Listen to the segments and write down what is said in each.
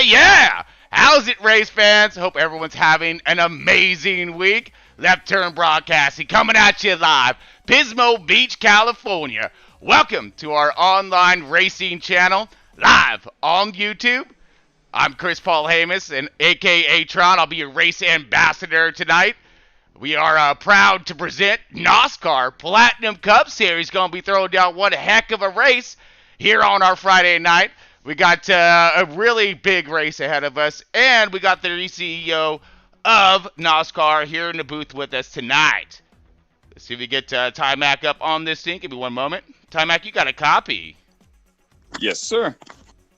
Yeah. How's it, race fans? Hope everyone's having an amazing week. Left Turn Broadcasting coming at you live, Pismo Beach, California. Welcome to our online racing channel, live on YouTube. I'm Chris Paul Hamus, and aka Tron. I'll be your race ambassador tonight. We are proud to present NOSSCAR Platinum Cup Series. Going to be throwing down one heck of a race here on our Friday night. We got a really big race ahead of us, and we got the CEO of NOSSCAR here in the booth with us tonight. Let's see if we get Ty-Mac up on this thing. Give me one moment. Ty-Mac, you got a copy. Yes, sir.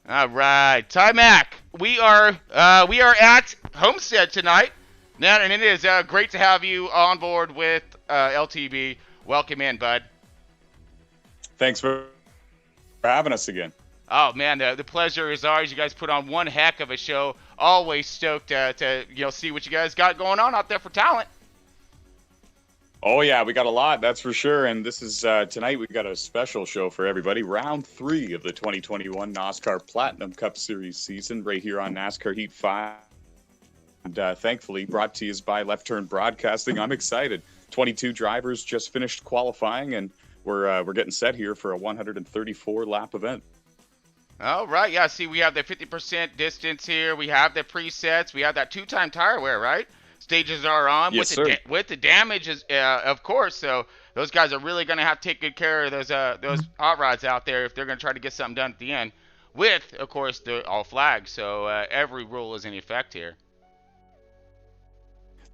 All right, Ty-Mac, we are at Homestead tonight. Now, and it is great to have you on board with LTB. Welcome in, bud. Thanks for having us again. Oh man, the pleasure is ours. You guys put on one heck of a show. Always stoked to see what you guys got going on out there for talent. Oh yeah, we got a lot, that's for sure. And this is tonight. We got a special show for everybody. Round 3 of the 2021 NOSSCAR Platinum Cup Series season, right here on NASCAR Heat 5. And thankfully, brought to you by Left Turn Broadcasting. I'm excited. 22 drivers just finished qualifying, and we're getting set here for a 134 lap event. All right, yeah, see, we have the 50% distance here. We have the presets. We have that 2-time tire wear, right? Stages are on. Yes, sir. With the damages, of course. So those guys are really going to have to take good care of those hot rods out there if they're going to try to get something done at the end. With, of course, the all flags. So every rule is in effect here.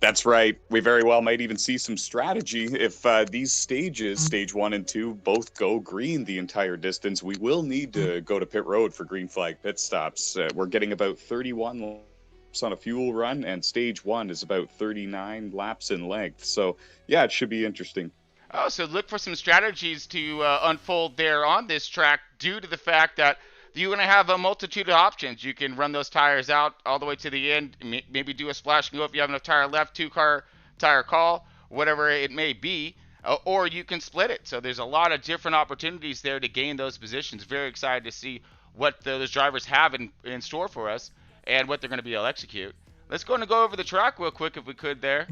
That's right. We very well might even see some strategy if these stages, stage 1 and 2, both go green the entire distance. We will need to go to pit road for green flag pit stops. We're getting about 31 laps on a fuel run, and stage 1 is about 39 laps in length. So, yeah, it should be interesting. Oh, so look for some strategies to unfold there on this track due to the fact that you're going to have a multitude of options. You can run those tires out all the way to the end, maybe do a splash and go if you have enough tire left, 2-car tire call, whatever it may be, or you can split it. So there's a lot of different opportunities there to gain those positions. Very excited to see what those drivers have in store for us and what they're going to be able to execute. Let's go over the track real quick if we could there.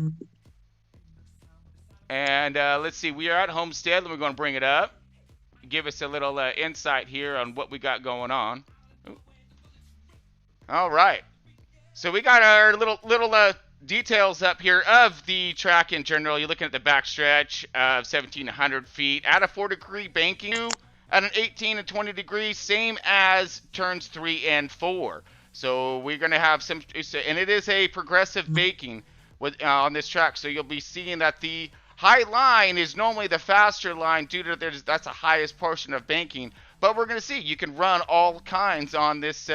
And let's see, we are at Homestead, and we're going to bring it up. Give us a little insight here on what we got going on. Ooh. All right. So we got our little details up here of the track in general. You're looking at the backstretch of 1,700 feet at a 4-degree banking at an 18 and 20 degrees, same as turns 3 and 4. So we're going to have some, and it is a progressive banking with on this track. So you'll be seeing that the high line is normally the faster line due to that's the highest portion of banking. But we're going to see you can run all kinds on this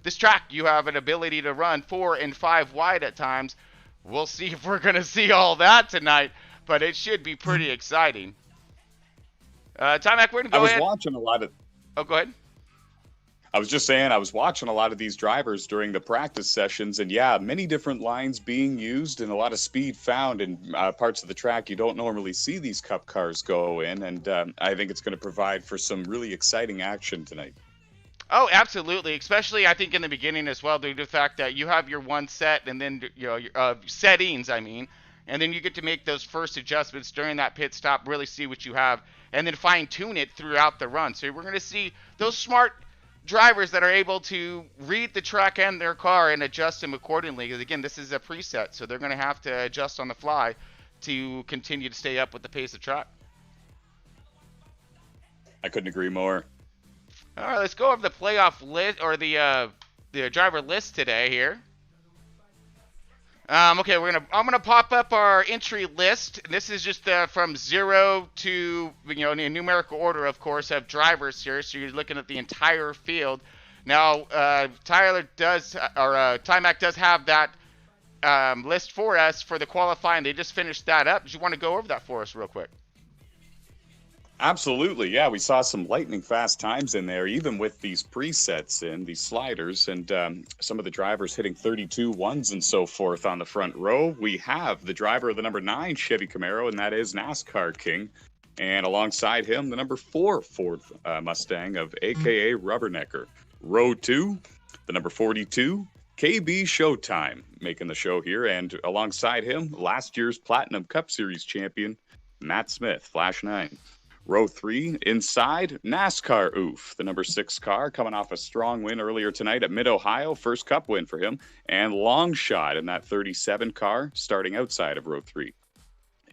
this track. You have an ability to run 4 and 5 wide at times we'll see if we're going to see all that tonight, but it should be pretty exciting. Timac, we're going to go ahead. Watching a lot of. Oh, go ahead. I was just saying, I was watching a lot of these drivers during the practice sessions, and yeah, many different lines being used and a lot of speed found in parts of the track you don't normally see these Cup cars go in, and I think it's going to provide for some really exciting action tonight. Oh, absolutely, especially I think in the beginning as well, due to the fact that you have your one set and then your settings, and then you get to make those first adjustments during that pit stop, really see what you have, and then fine tune it throughout the run. So we're going to see those smart drivers that are able to read the track and their car and adjust them accordingly. Because again, this is a preset, so they're going to have to adjust on the fly to continue to stay up with the pace of track. I couldn't agree more. All right, let's go over the playoff list or the driver list today here. Okay, I'm gonna pop up our entry list. This is just from 0 to in numerical order, of course, of drivers here. So you're looking at the entire field. Now, Timac does have that list for us for the qualifying. They just finished that up. Do you want to go over that for us real quick? Absolutely, yeah. We saw some lightning fast times in there, even with these presets and these sliders, and some of the drivers hitting 32 ones and so forth on the front row. We have the driver of the number 9 Chevy Camaro, and that is NASCAR King. And alongside him, the number 4 Ford Mustang of AKA Rubbernecker. Row 2, the number 42 KB Showtime, making the show here. And alongside him, last year's Platinum Cup Series champion, Matt Smith, Flash 9. Row 3, inside, NASCAR Oof, the number 6 car, coming off a strong win earlier tonight at Mid-Ohio, first Cup win for him, and long shot in that 37 car, starting outside of Row 3.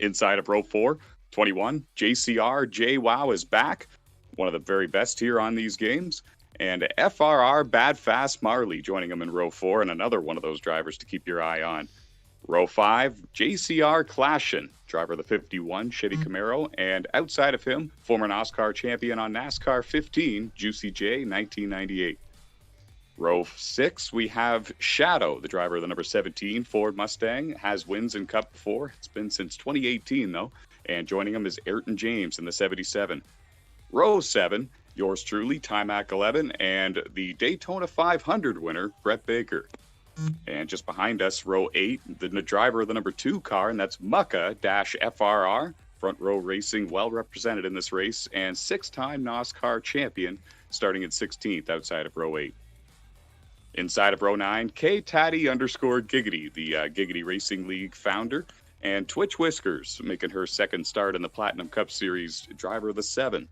Inside of Row 4, 21, JCR J-Wow is back, one of the very best here on these games, and FRR Bad Fast Marley joining him in Row 4, and another one of those drivers to keep your eye on. Row 5, JCR Clashin, driver of the 51 Chevy Camaro, and outside of him, former NOSSCAR champion on NASCAR 15, Juicy J, 1998. Row 6, we have Shadow, the driver of the number 17 Ford Mustang, has wins in Cup before. It's been since 2018, though, and joining him is Ayrton James in the 77. Row 7, yours truly, Timac 11, and the Daytona 500 winner, Brett Baker. And just behind us, row 8, the driver of the number 2 car, and that's Mucka-FRR. Front row racing, well represented in this race, and 6-time NOSSCAR champion, starting at 16th outside of row 8. Inside of row 9, K-Taddy_Giggity, the Giggity Racing League founder, and Twitch Whiskers, making her second start in the Platinum Cup Series, driver of the 7.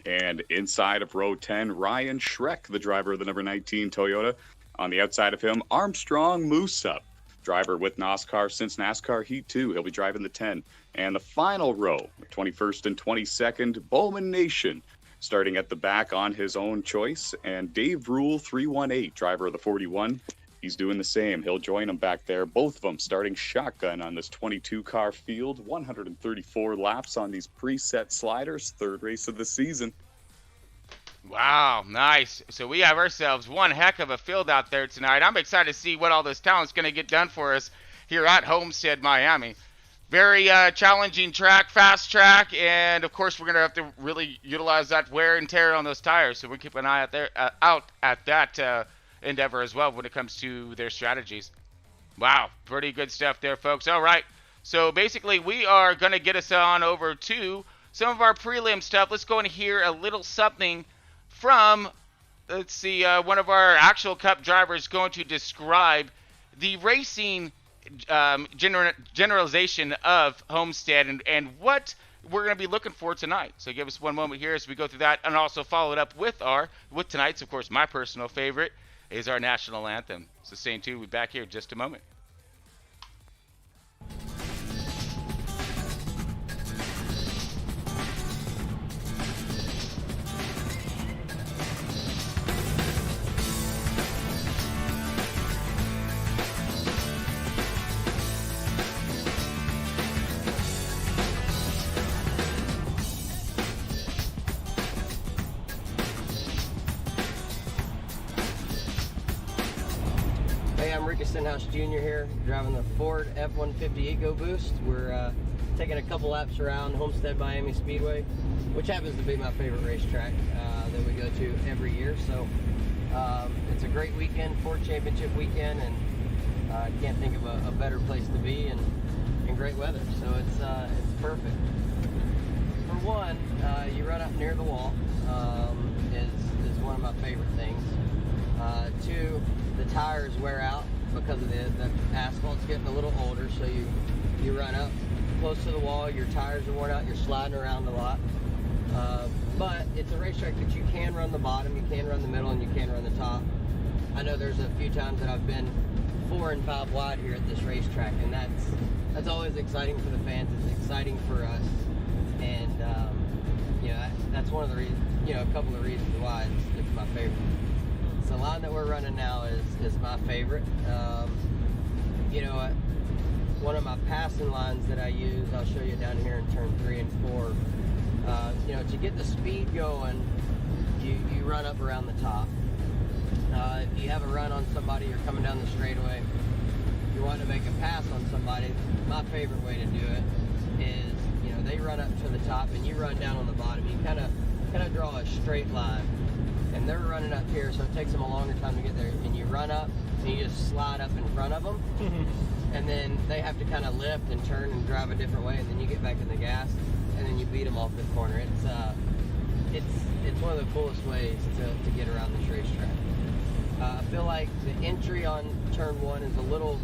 And inside of row 10, Ryan Schreck, the driver of the number 19 Toyota. On the outside of him, Armstrong Moosup, driver with NOSSCAR since NASCAR Heat 2. He'll be driving the 10. And the final row, 21st and 22nd, Bowman Nation, starting at the back on his own choice. And Dave Rule 318, driver of the 41. He's doing the same. He'll join him back there. Both of them starting shotgun on this 22-car field. 134 laps on these preset sliders. Third race of the season. Wow, nice. So we have ourselves one heck of a field out there tonight. I'm excited to see what all this talent's going to get done for us here at Homestead, Miami. Very challenging track, fast track, and of course we're going to have to really utilize that wear and tear on those tires. So we'll keep an eye out at that endeavor as well when it comes to their strategies. Wow, pretty good stuff there, folks. All right, so basically we are going to get us on over to some of our prelim stuff. Let's go and hear a little something from, let's see, one of our actual Cup drivers going to describe the racing generalization of Homestead and what we're going to be looking for tonight. So give us one moment here as we go through that, and also follow it up with tonight's, of course, my personal favorite is our national anthem. So stay tuned. We'll be back here in just a moment. Ricky Stenhouse Jr. here, driving the Ford F-150 EcoBoost. We're taking a couple laps around Homestead, Miami Speedway, which happens to be my favorite racetrack that we go to every year. So it's a great weekend, Ford Championship weekend, and I can't think of a better place to be, and great weather. So it's perfect. For one, you run up near the wall, is one of my favorite things. Two, the tires wear out because of the asphalt's getting a little older, so you run up close to the wall, your tires are worn out, you're sliding around a lot. But it's a racetrack that you can run the bottom, you can run the middle, and you can run the top. I know there's a few times that I've been 4 and 5 wide here at this racetrack, and that's always exciting for the fans. It's exciting for us, and you know, that's one of the reasons, you know, a couple of reasons why it's my favorite. So the line that we're running now is my favorite. You know, one of my passing lines that I use, I'll show you down here in turn 3 and 4. You know, to get the speed going, you run up around the top. If you have a run on somebody, you're coming down the straightaway, you want to make a pass on somebody, my favorite way to do it is, you know, they run up to the top and you run down on the bottom. You kind of draw a straight line, and they're running up here, so it takes them a longer time to get there. And you run up and you just slide up in front of them, and then they have to kind of lift and turn and drive a different way, and then you get back in the gas, and then you beat them off the corner. It's one of the coolest ways to get around this racetrack. I feel like the entry on turn 1 is a little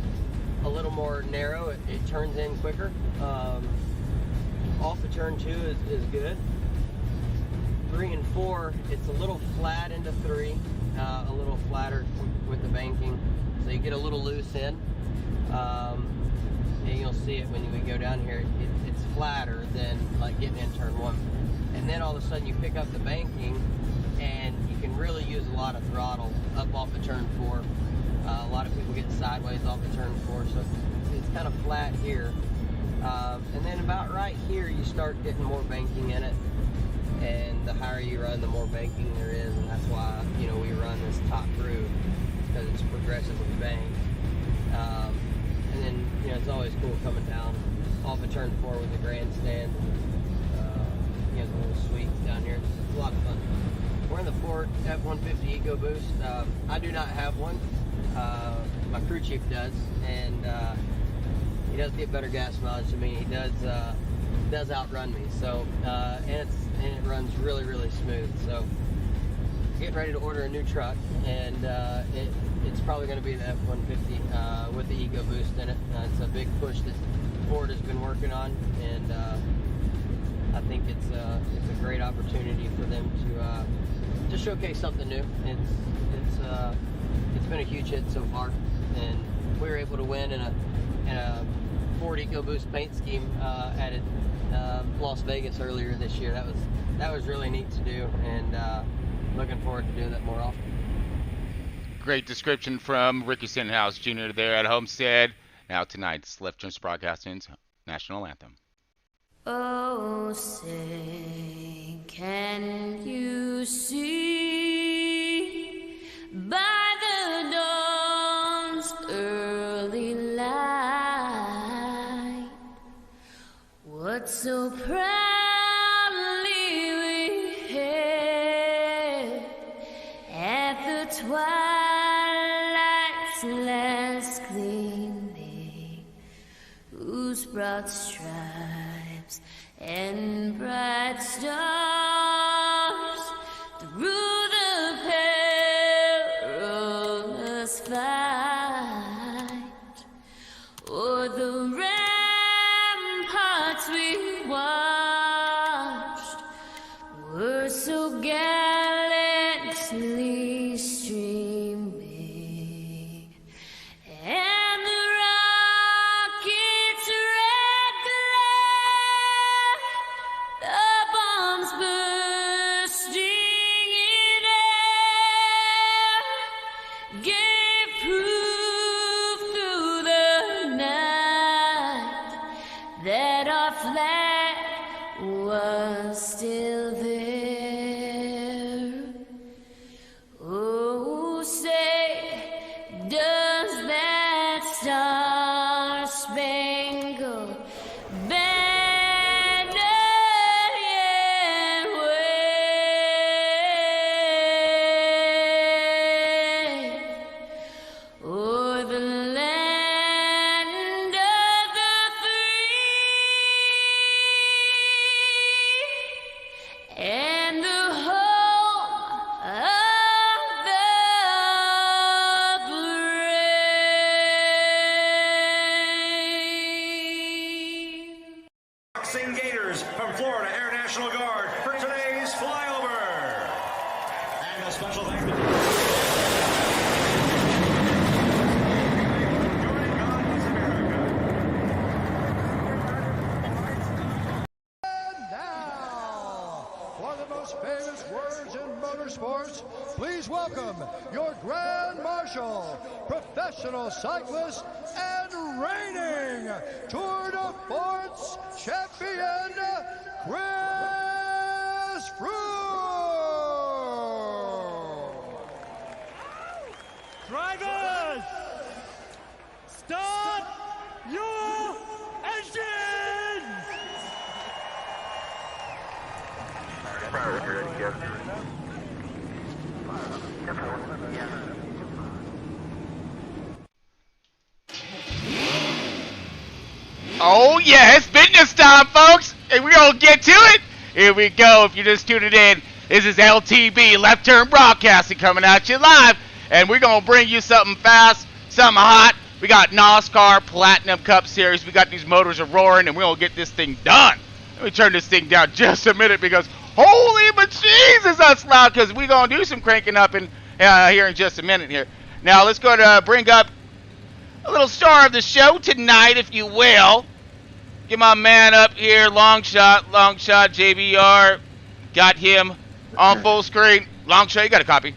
more narrow. It turns in quicker. Off of turn 2 is good. 3 and 4, it's a little flat into 3, a little flatter with the banking, so you get a little loose in. And you'll see it when we go down here. It's flatter than like getting in turn 1. And then all of a sudden you pick up the banking, and you can really use a lot of throttle up off of turn 4. A lot of people get sideways off of turn 4, so it's kind of flat here. And then about right here, you start getting more banking in it. And the higher you run, the more banking there is, and that's why, you know, we run this top groove, because it's progressively banked. And then, you know, it's always cool coming down off of turn 4 with the grandstand. You know, the little suites down here. It's a lot of fun. We're in the Ford F-150 EcoBoost. I do not have one. My crew chief does, and he does get better gas mileage than me. He does outrun me. So, and it runs really, really smooth. So, getting ready to order a new truck, and it's probably going to be the F-150 with the EcoBoost in it. It's a big push that Ford has been working on, and I think it's a great opportunity for them to showcase something new. It's been a huge hit so far, and we were able to win in a Ford EcoBoost paint scheme at Las Vegas earlier this year. That was really neat to do, and looking forward to doing that more often. Great description from Ricky Stenhouse Jr. there at Homestead. Now tonight's Left Turn Broadcasting's National Anthem. Oh, say, can you see by the dawn's early light what so proudly we hailed at the twilight's last gleaming, whose broad stripes and bright stars through the perilous fight o'er the ramparts we watched were so gallantly streaming, and the rockets' red glare, the bombs bursting in air, gave proof through the night that our flag was still there. Special thanks to Now, for the most famous words in motorsports, please welcome your Grand Marshal, professional cyclist, and reigning Tour de France champion, Chris Froome. drivers. Start your engines. Oh yeah, it's business time, folks, and we're gonna get to it. Here we go. If you're just tuning in, this is LTB Left Turn Broadcasting coming at you live, and we're gonna bring you something fast, something hot. We got NOSSCAR Platinum Cup Series. We got these motors are roaring, and we're gonna get this thing done. Let me turn this thing down just a minute because holy but Jesus, that's loud. Because we're gonna do some cranking up in here in just a minute here. Now let's go to bring up a little star of the show tonight, if you will. Get my man up here, long shot, JBR. Got him on full screen. Long shot, you got a copy?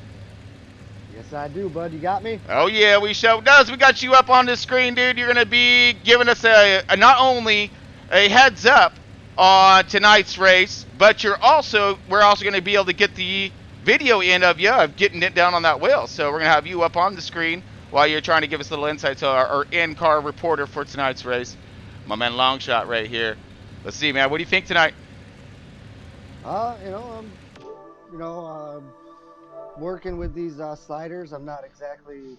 Yes, I do, bud. You got me? Oh yeah, we show does. We got you up on the screen, dude. You're gonna be giving us a not only a heads up on tonight's race, but we're also gonna be able to get the video in of you of getting it down on that wheel. So we're gonna have you up on the screen while you're trying to give us a little insight to our in-car reporter for tonight's race. My man Longshot right here. Let's see, man. What do you think tonight? Working with these sliders, I'm not exactly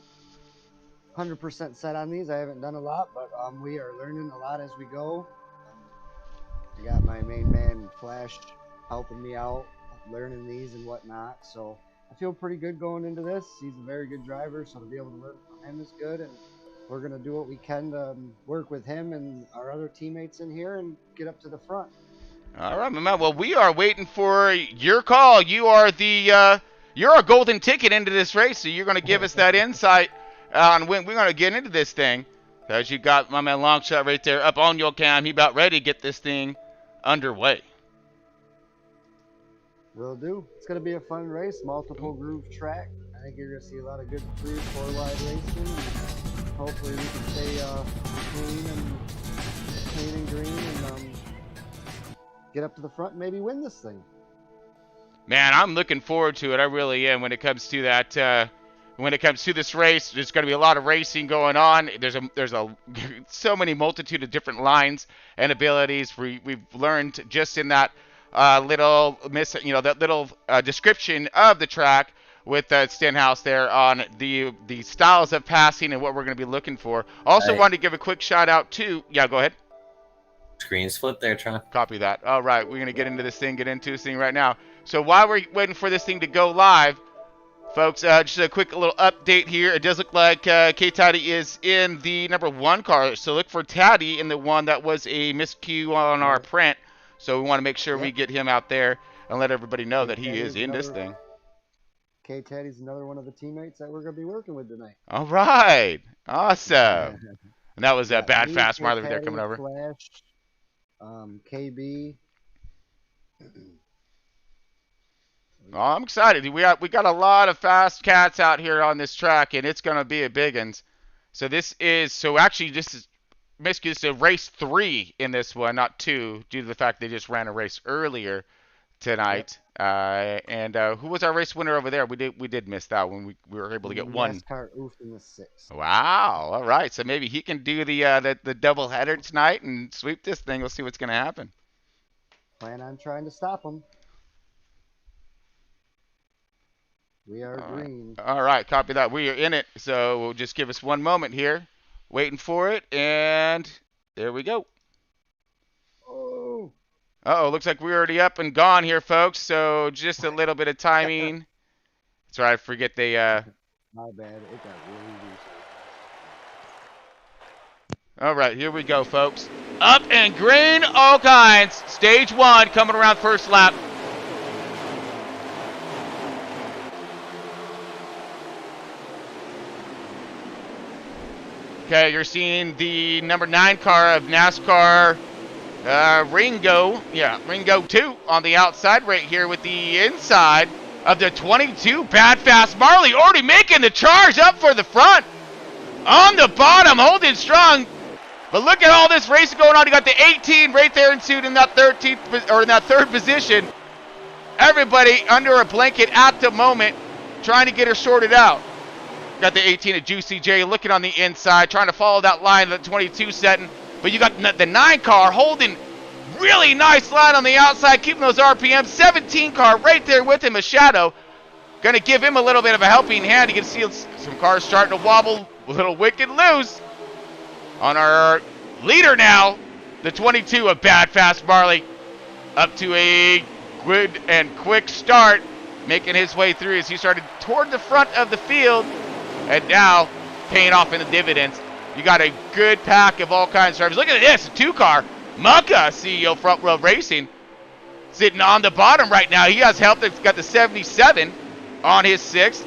100% set on these. I haven't done a lot, but we are learning a lot as we go. I got my main man Flash helping me out, learning these and whatnot. So I feel pretty good going into this. He's a very good driver, so to be able to learn from him is good. And we're going to do what we can to work with him and our other teammates in here and get up to the front. All right, my man. Well, we are waiting for your call. You are you're a golden ticket into this race, so you're going to give us that insight on when we're going to get into this thing. As you got my man Longshot right there up on your cam. He about ready to get this thing underway. Will do. It's going to be a fun race, multiple groove track. I think you're going to see a lot of good 3-4 wide racing. Hopefully we can stay clean and green and get up to the front and maybe win this thing. Man, I'm looking forward to it. I really am. When it comes to that, when it comes to this race, there's going to be a lot of racing going on. There's so many multitude of different lines and abilities. We've learned just in that little description of the track with Stenhouse there on the styles of passing and what we're going to be looking for. Also wanted to give a quick shout out to, go ahead. Screen's flipped there, Tron. Copy that. All right, we're going to get into this thing right now. So while we're waiting for this thing to go live, folks, just a quick little update here. It does look like K-Taddy is in the number 1 car. So look for Taddy in the one that was a miscue on our print. So we want to make sure we get him out there and let everybody know that he is in this thing. K-Taddy's another one of the teammates that we're going to be working with tonight. All right. Awesome. And that was a bad fast Marley there coming over. Flash, KB. Oh, I'm excited. We got a lot of fast cats out here on this track, and it's gonna be a big one. So this is race 3 in this one, not 2, due to the fact they just ran a race earlier tonight. Yep. Who was our race winner over there? We did miss that one. We were able to get one. NASCAR Oof in the 6th. Wow. All right. So maybe he can do the double header tonight and sweep this thing. We'll see what's gonna happen. Plan on trying to stop him. We are green. All right, copy that. We are in it. So we'll just give us one moment here. Waiting for it, and there we go. Oh. Uh-oh, looks like we're already up and gone here, folks. So just a little bit of timing. That's right, I forget they... My bad, it got really loose. All right, here we go, folks. Up and green, all kinds. Stage 1 coming around first lap. Okay, you're seeing the number 9 car of NASCAR Ringo. Yeah, Ringo 2 on the outside right here with the inside of the 22 Bad Fast Marley already making the charge up for the front. On the bottom, holding strong. But look at all this racing going on. You got the 18 right there in suit in that 13th or in that 3rd position. Everybody under a blanket at the moment, trying to get her sorted out. Got the 18 of Juicy J looking on the inside, trying to follow that line of the 22 setting. But you got the 9 car holding really nice line on the outside, keeping those RPMs. 17 car right there with him, a shadow. Going to give him a little bit of a helping hand. You can see some cars starting to wobble, a little wicked loose. On our leader now, the 22 of Bad Fast Marley, up to a good and quick start, making his way through as he started toward the front of the field, and now paying off in the dividends. You got a good pack of all kinds of drivers. Look at this, a 2-car. Mucka, CEO Front Row Racing, sitting on the bottom right now. He has help. He's got the 77 on his 6th.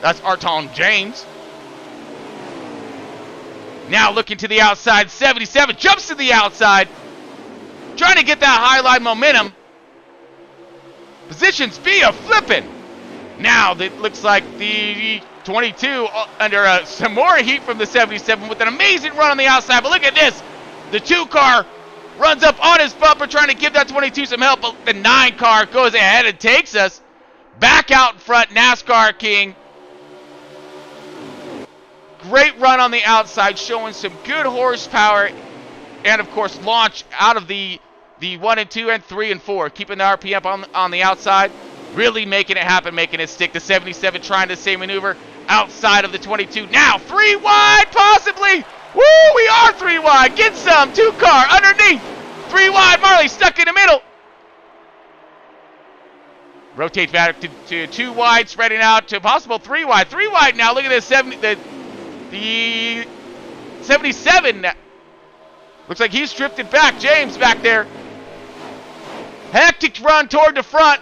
That's Arton James. Now looking to the outside, 77 jumps to the outside, trying to get that high line momentum. Positions be a flipping. Now it looks like the 22 under some more heat from the 77 with an amazing run on the outside. But look at this. The 2 car runs up on his bumper trying to give that 22 some help. But the 9 car goes ahead and takes us back out in front. NASCAR King. Great run on the outside, showing some good horsepower. And, of course, launch out of the 1 and 2 and 3 and 4. Keeping the RPM on the outside. Really making it happen, making it stick. The 77 trying the same maneuver outside of the 22. Now, 3 wide, possibly. Woo, we are 3 wide. Get some. 2 car underneath. 3 wide. Marley stuck in the middle. Rotate back to 2 wide, spreading out to possible 3 wide. 3 wide now. Look at this. The 77. Looks like he's drifted back. James back there. Hectic run toward the front.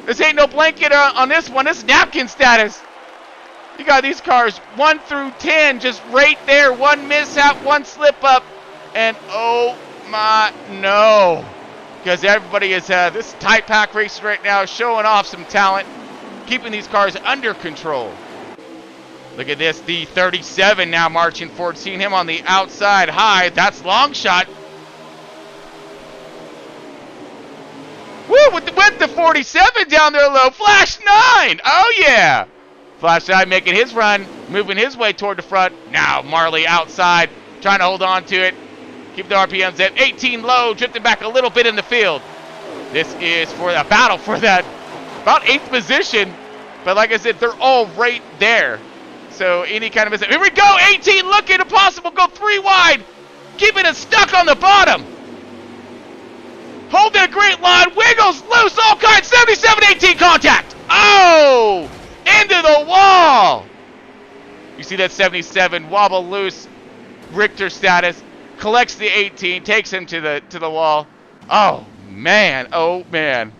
This ain't no blanket on this one. This is napkin status. You got these cars 1 through 10 just right there. 1 mishap, 1 slip up. And oh my no. Because everybody is this tight pack racing right now, showing off some talent, keeping these cars under control. Look at this, the 37 now marching forward, seeing him on the outside high. That's long shot. Woo, with the 47 down there low. Flash 9. Oh, yeah. Flash 9 making his run, moving his way toward the front. Now Marley outside, trying to hold on to it. Keep the RPMs at 18 low, drifting back a little bit in the field. This is for a battle for that about 8th position. But like I said, they're all right there. So any kind of mishap. Here we go, 18 looking impossible. Go 3 wide. Keeping it stuck on the bottom. Holding a great line. Wiggles loose. All kinds. 77, 18 contact. Oh! Into the wall. You see that 77 wobble loose. Richter status. Collects the 18. Takes him to the wall. Oh, man. Oh, man.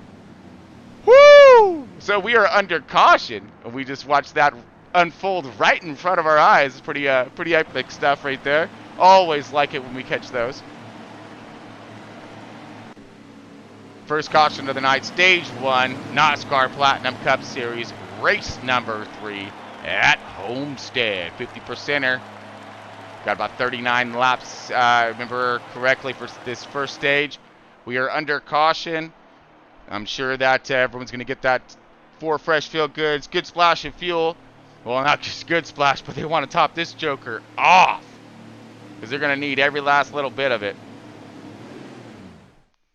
Woo! So we are under caution. We just watched that unfold right in front of our eyes. It's pretty epic stuff right there. Always like it when we catch those. First caution of the night, stage 1, NOSSCAR Platinum Cup Series, race number 3 at Homestead. 50%er. Got about 39 laps, I remember correctly, for this first stage. We are under caution. I'm sure that everyone's going to get that 4 fresh feel goods, good splash of fuel. Well, not just good splash, but they want to top this joker off, because they're going to need every last little bit of it.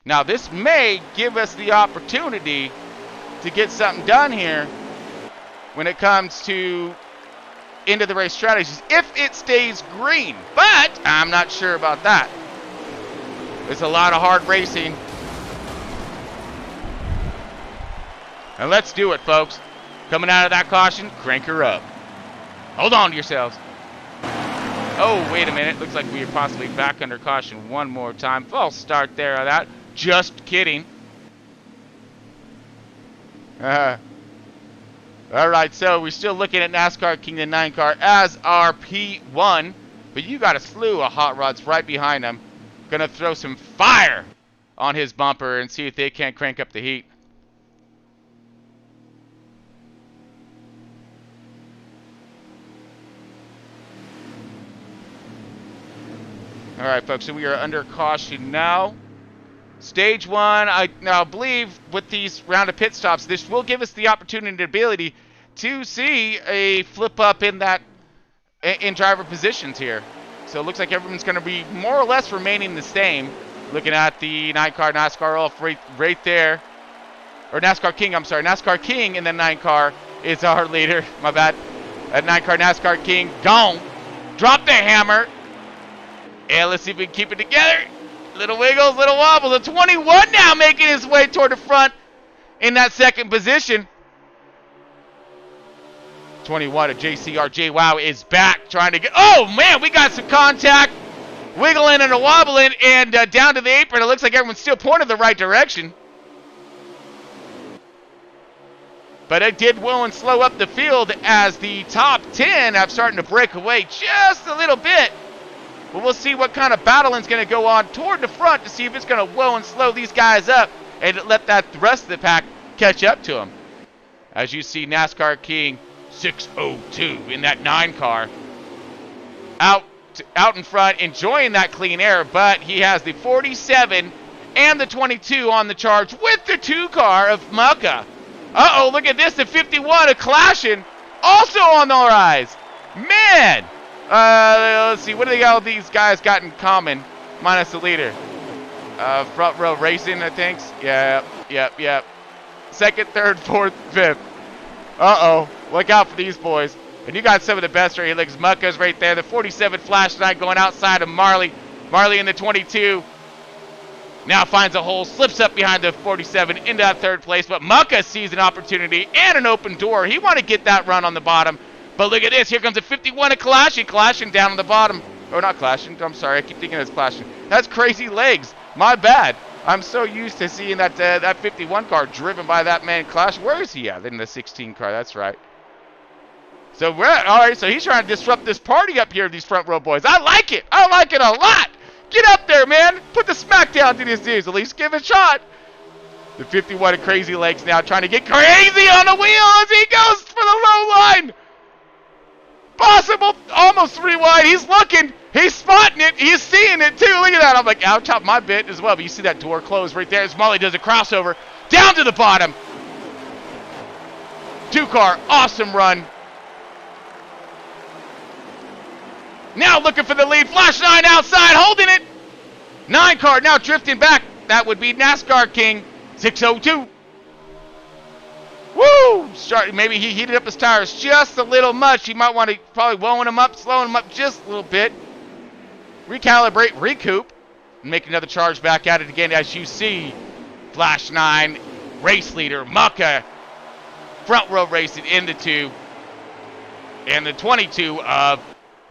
Now, this may give us the opportunity to get something done here when it comes to end of the race strategies, if it stays green. But I'm not sure about that. There's a lot of hard racing. And let's do it, folks. Coming out of that caution, crank her up. Hold on to yourselves. Oh, wait a minute. Looks like we are possibly back under caution one more time. False start there on that. Just kidding. All right, so we're still looking at NASCAR King the 9 car as our P1, but you got a slew of hot rods right behind him. Gonna throw some fire on his bumper and see if they can't crank up the heat. All right, folks, so we are under caution now. Stage 1, I now believe with these round of pit stops, this will give us the opportunity and ability to see a flip up in that in driver positions here. So it looks like everyone's going to be more or less remaining the same. Looking at the 9 car NASCAR off right there. Or NASCAR King, I'm sorry. NASCAR King in the 9 car is our leader. My bad. That 9 car NASCAR King gone. Drop the hammer. And let's see if we can keep it together. Little wiggles, little wobbles. A 21 now making his way toward the front in that second position. 21 of JCR JWoww is back trying to get... Oh, man, we got some contact. Wiggling and a wobbling and down to the apron. It looks like everyone's still pointed the right direction. But it did well and slow up the field as the top 10 have starting to break away just a little bit. But we'll see what kind of battling's going to go on toward the front to see if it's going to whoa and slow these guys up and let that the rest of the pack catch up to them. As you see, NASCAR King 602 in that 9 car out in front, enjoying that clean air, but he has the 47 and the 22 on the charge with the 2 car of Mucka. Uh-oh, look at this, the 51 of Clashing also on the rise. Man! Let's see, what do they all these guys got in common, minus the leader? Front row racing, I think. Yep. Second, third, fourth, fifth. Uh-oh, look out for these boys. And you got some of the best right here. Look, Mucka's right there. The 47 Flash Knight going outside of Marley. Marley in the 22. Now finds a hole, slips up behind the 47 into that third place. But Mucka sees an opportunity and an open door. He want to get that run on the bottom. But look at this. Here comes a 51 of Clashing down on the bottom. Or not Clashing. I'm sorry. I keep thinking it's Clashing. That's Crazy Legs. My bad. I'm so used to seeing that 51 car driven by that man Clash. Where is he at? In the 16 car. That's right. So all right. So he's trying to disrupt this party up here, these front row boys. I like it. I like it a lot. Get up there, man. Put the smack down to these dudes. At least give it a shot. The 51 of Crazy Legs now trying to get crazy on the wheel as he goes for the low line. Possible, almost 3 wide. He's looking. He's spotting it. He's seeing it too. Look at that. I'm like, out top my bit as well. But you see that door close right there as Molly does a crossover down to the bottom. 2 car, awesome run. Now looking for the lead. Flash 9 outside, holding it. 9 car now drifting back. That would be NASCAR King 602. Woo! Maybe he heated up his tires just a little much. He might want to probably blowing him up, slowing him up just a little bit. Recalibrate, recoup, and make another charge back at it again. As you see, Flash 9, race leader, Mucka, front row racing in the 2. And the 22 of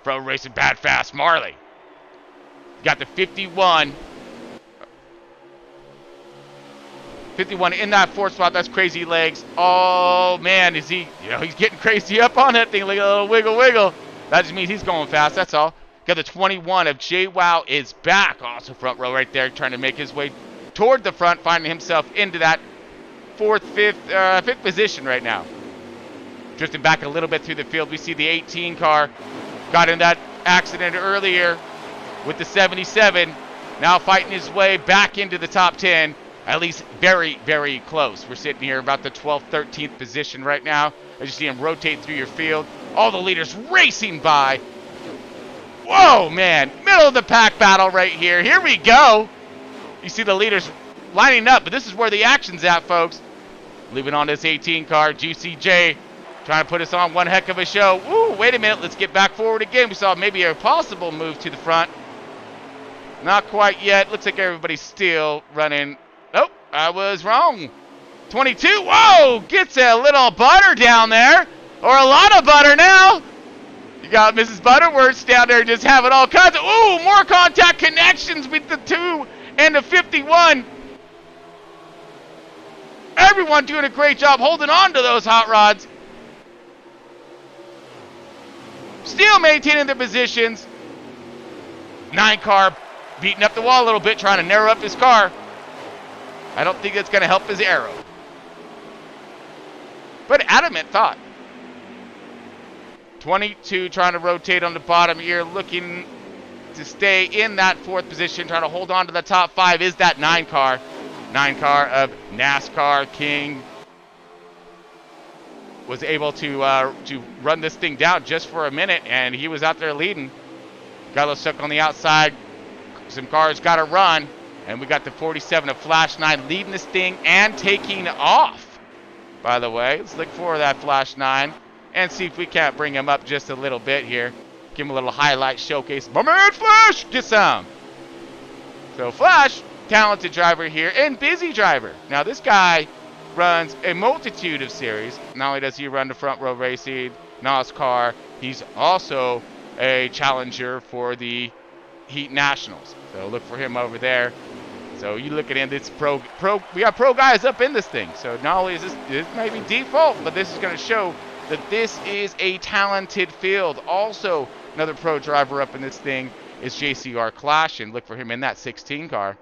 front row racing Bad Fast Marley. Got the 51 in that 4th spot. That's Crazy Legs. Oh, man, is he, he's getting crazy up on that thing. Look at a little wiggle, wiggle. That just means he's going fast, that's all. Got the 21 of JWoww is back. Also front row right there, trying to make his way toward the front, finding himself into that 5th position right now. Drifting back a little bit through the field. We see the 18 car got in that accident earlier with the 77. Now fighting his way back into the top 10. At least very, very close. We're sitting here about the 12th, 13th position right now. As you see him rotate through your field. All the leaders racing by. Whoa, man. Middle of the pack battle right here. Here we go. You see the leaders lining up, but this is where the action's at, folks. Leaving on this 18 car, Juicy J, trying to put us on one heck of a show. Ooh, wait a minute. Let's get back forward again. We saw maybe a possible move to the front. Not quite yet. Looks like everybody's still running. Nope, I was wrong. 22, whoa, gets a little butter down there, or a lot of butter now. You got Mrs. Butterworth down there just having all kinds of, ooh, more contact connections with the 2 and the 51. Everyone doing a great job holding on to those hot rods. still maintaining their positions. 9 car beating up the wall a little bit, trying to narrow up his car. I don't think that's going to help his aero. But adamant thought. 22 trying to rotate on the bottom here, looking to stay in that 4th position, trying to hold on to the top 5 is that 9 car. 9 car of NASCAR King was able to run this thing down just for a minute, and he was out there leading. Got a little stuck on the outside. Some cars got to run, and we got the 47 of Flash 9 leading this thing and taking off. By the way, let's look for that Flash 9 and see if we can't bring him up just a little bit here. Give him a little highlight showcase. My man Flash, get some. So Flash, talented driver here and busy driver. Now this guy runs a multitude of series. Not only does he run the front row racing, NOSSCAR, he's also a challenger for the Heat Nationals. So look for him over there. So you look at him, it's pro. We got pro guys up in this thing. So not only is this may be default, but this is going to show that this is a talented field. Also, another pro driver up in this thing is JCR Clash, and look for him in that 16 car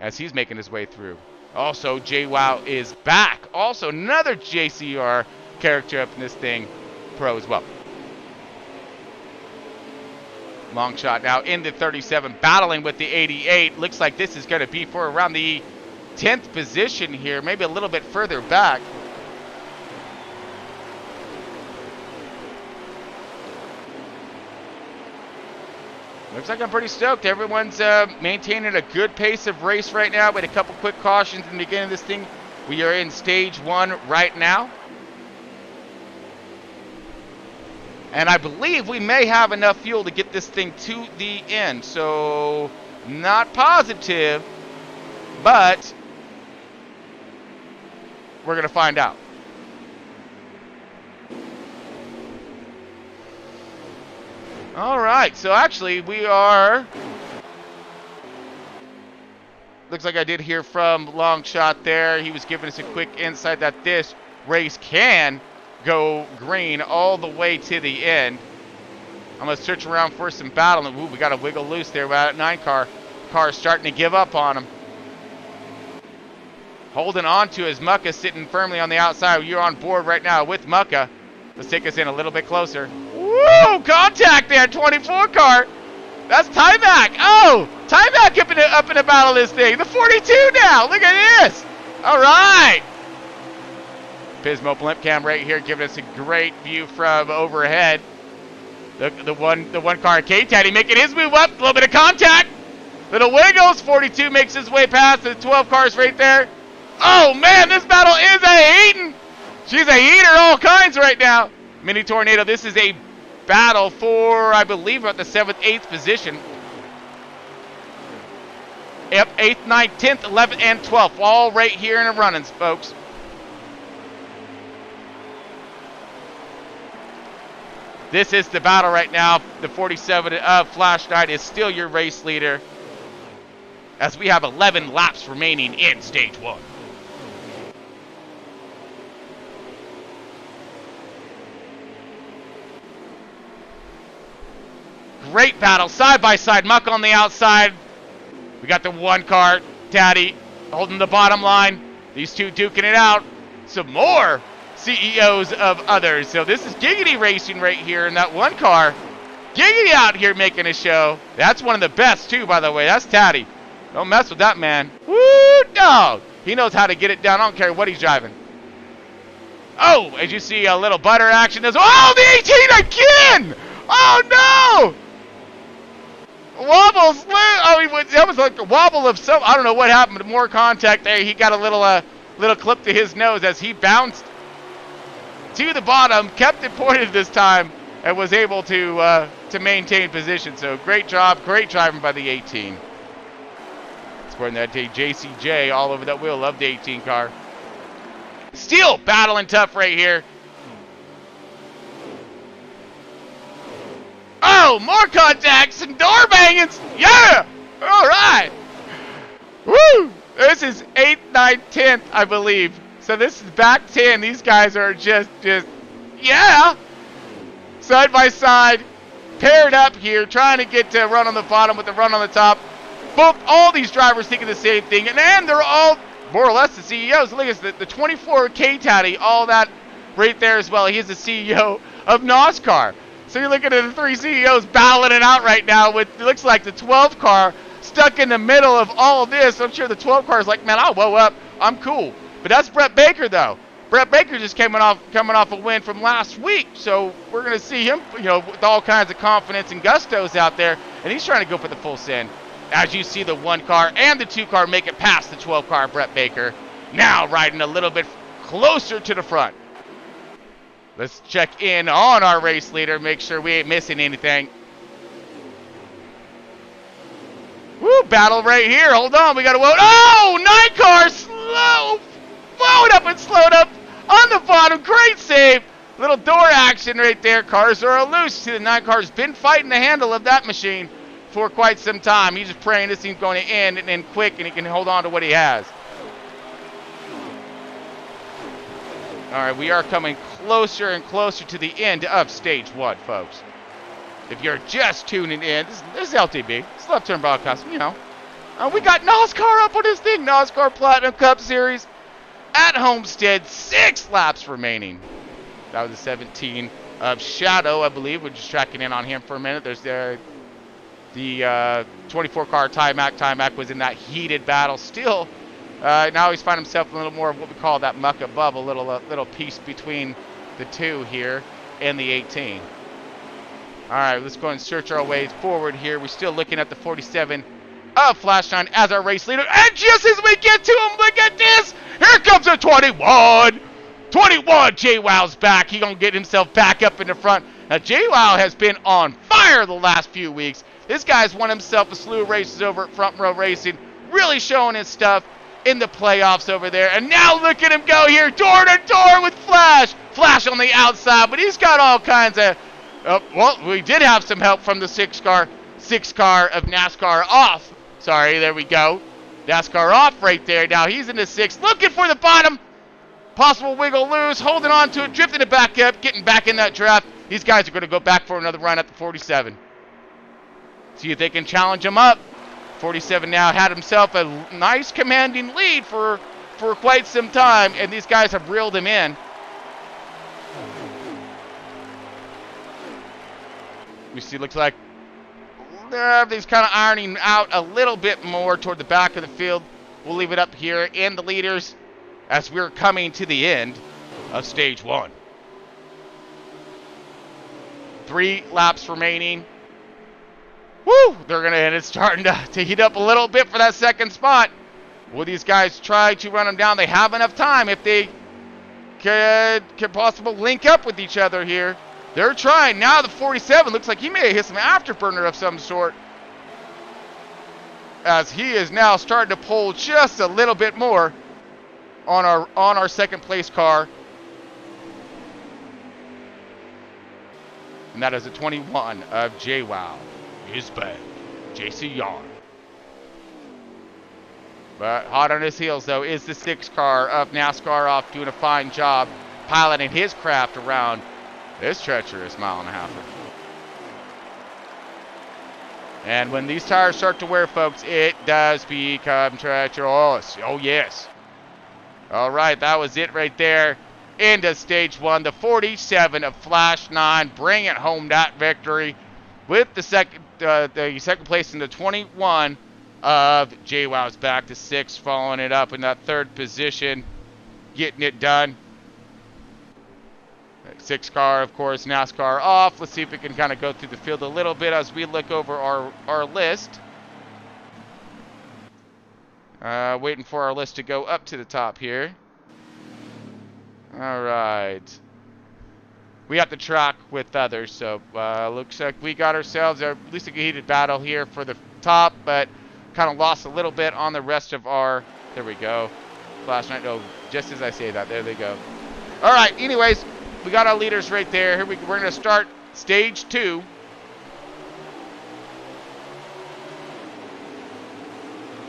as he's making his way through. Also, JWoww is back. Also, another JCR character up in this thing, pro as well. Long shot now in the 37, battling with the 88. Looks like this is going to be for around the 10th position here, maybe a little bit further back. Looks like I'm pretty stoked. Everyone's maintaining a good pace of race right now. We had a couple quick cautions in the beginning of this thing. We are in stage 1 right now. And I believe we may have enough fuel to get this thing to the end. So, not positive, but we're going to find out. All right, so actually we are... Looks like I did hear from Long Shot there. He was giving us a quick insight that this race can go green all the way to the end. I'm going to search around for some battle. Ooh, we got to wiggle loose there. That 9 car. Car's starting to give up on him. Holding on to his Mucka, sitting firmly on the outside. You're on board right now with Mucka. Let's take us in a little bit closer. Woo! Contact there, 24 car. That's Tymac. Oh! Tymac up in the battle of this thing. The 42 now. Look at this. All right. Pismo blimp cam right here giving us a great view from overhead. The one car, K-Taddy making his move up. A little bit of contact. Little wiggles. 42 makes his way past the 12 cars right there. Oh, man, this battle is a heating. She's a heater all kinds right now. Mini Tornado, this is a battle for, I believe, at the 7th, 8th position. Yep, 8th, 9th, 10th, 11th, and 12th. All right here in the run-ins, folks. This is the battle right now. The 47 of Flash Knight is still your race leader, as we have 11 laps remaining in stage 1. Great battle, side by side. Muck on the outside. We got the 1 car, Daddy, holding the bottom line. These two duking it out. Some more CEOs of others. So this is Giggity Racing right here in that 1 car. Giggity out here making a show. That's one of the best too, by the way. That's Taddy. Don't mess with that man. Woo, dog. He knows how to get it down. I don't care what he's driving. Oh, as you see, a little butter action. Oh, the 18 again! Oh, no! Wobbles. Oh, that was like a wobble of some. I don't know what happened, but more contact there. He got a little clip to his nose as he bounced to the bottom, kept it pointed this time, and was able to maintain position. So great job, great driving by the 18. Sporting that JCJ all over that wheel. Love the 18 car. Still battling tough right here. Oh, more contacts and door bangings. Yeah. All right. Woo. This is 8th, 9th, 10th, I believe. So this is back 10. These guys are just yeah. Side by side. paired up here, trying to get to run on the bottom with the run on the top. Both, all these drivers thinking the same thing, and they're all more or less the CEOs. Look at the 24K Taddy, all that right there as well. He's the CEO of NOSSCAR. So you're looking at the three CEOs battling it out right now with, it looks like the 12 car stuck in the middle of all of this. I'm sure the 12 car is like, man, I'll blow up. I'm cool. But that's Brett Baker, though. Brett Baker just coming off a win from last week. So we're going to see him, with all kinds of confidence and gustos out there. And he's trying to go for the full send. As you see the 1 car and the 2 car make it past the 12 car Brett Baker. Now riding a little bit closer to the front. Let's check in on our race leader, make sure we ain't missing anything. Woo, battle right here. Hold on, we got to whoa. Oh, 9 car slowed up and slowed up on the bottom. Great save. Little door action right there. Cars are loose. See, the 9 car's been fighting the handle of that machine for quite some time. He's just praying this thing's going to end and end quick and he can hold on to what he has. All right, we are coming closer and closer to the end of stage 1, folks. If you're just tuning in, this is LTB. It's Left Turn Broadcast, we got NOSSCAR up on this thing. NOSSCAR Platinum Cup Series at Homestead. 6 laps remaining. That was the 17 of Shadow, I believe. We're just tracking in on him for a minute. There's the 24 car Ty-Mac. Ty-Mac was in that heated battle still. Now he's found himself a little more of what we call that muck above, a little piece between the 2 here and the 18. All right, let's go and search our ways forward here. We're still looking at the 47 of Flash 9 as our race leader. And just as we get to him, look at this. Here comes a 21. 21, J-Wow's back. He's going to get himself back up in the front. Now, J-Wow has been on fire the last few weeks. This guy's won himself a slew of races over at Front Row Racing, really showing his stuff in the playoffs over there. And now look at him go here, door to door with Flash. Flash on the outside, but he's got all kinds of... well, we did have some help from the 6 car of NASCAR off. Sorry, there we go. NASCAR off right there. Now he's in the 6th, looking for the bottom. Possible wiggle loose, holding on to it, drifting it back up, getting back in that draft. These guys are going to go back for another run at the 47. See if they can challenge him up. 47 now had himself a nice commanding lead for quite some time, and these guys have reeled him in. We see, looks like everything's kind of ironing out a little bit more toward the back of the field. We'll leave it up here in the leaders as we're coming to the end of stage 1. 3 laps remaining. Woo! And it's starting to heat up a little bit for that 2nd spot. Will these guys try to run them down? They have enough time if they could possibly link up with each other here. They're trying. Now the 47 looks like he may have hit some afterburner of some sort, as he is now starting to pull just a little bit more on our 2nd place car. And that is a 21 of J-Wow. Is back. JC Yarn. But hot on his heels, though, is the 6 car of NASCAR off doing a fine job piloting his craft around this treacherous 1.5 miles. And when these tires start to wear, folks, it does become treacherous. Oh, yes. All right, that was it right there. Into stage 1, the 47 of Flash 9, bringing home that victory with the second place in the 21 of J-Wow's back to 6, following it up in that 3rd position, getting it done. 6 car, of course, NASCAR off. Let's see if we can kind of go through the field a little bit as we look over our list. Waiting for our list to go up to the top here. All right. We have to track with others, so looks like we got ourselves at least a heated battle here for the top, but kind of lost a little bit on the rest of our... There we go. Flash 9. Oh, just as I say that, there they go. All right, anyways, we got our leaders right there. Here we're going to start stage 2.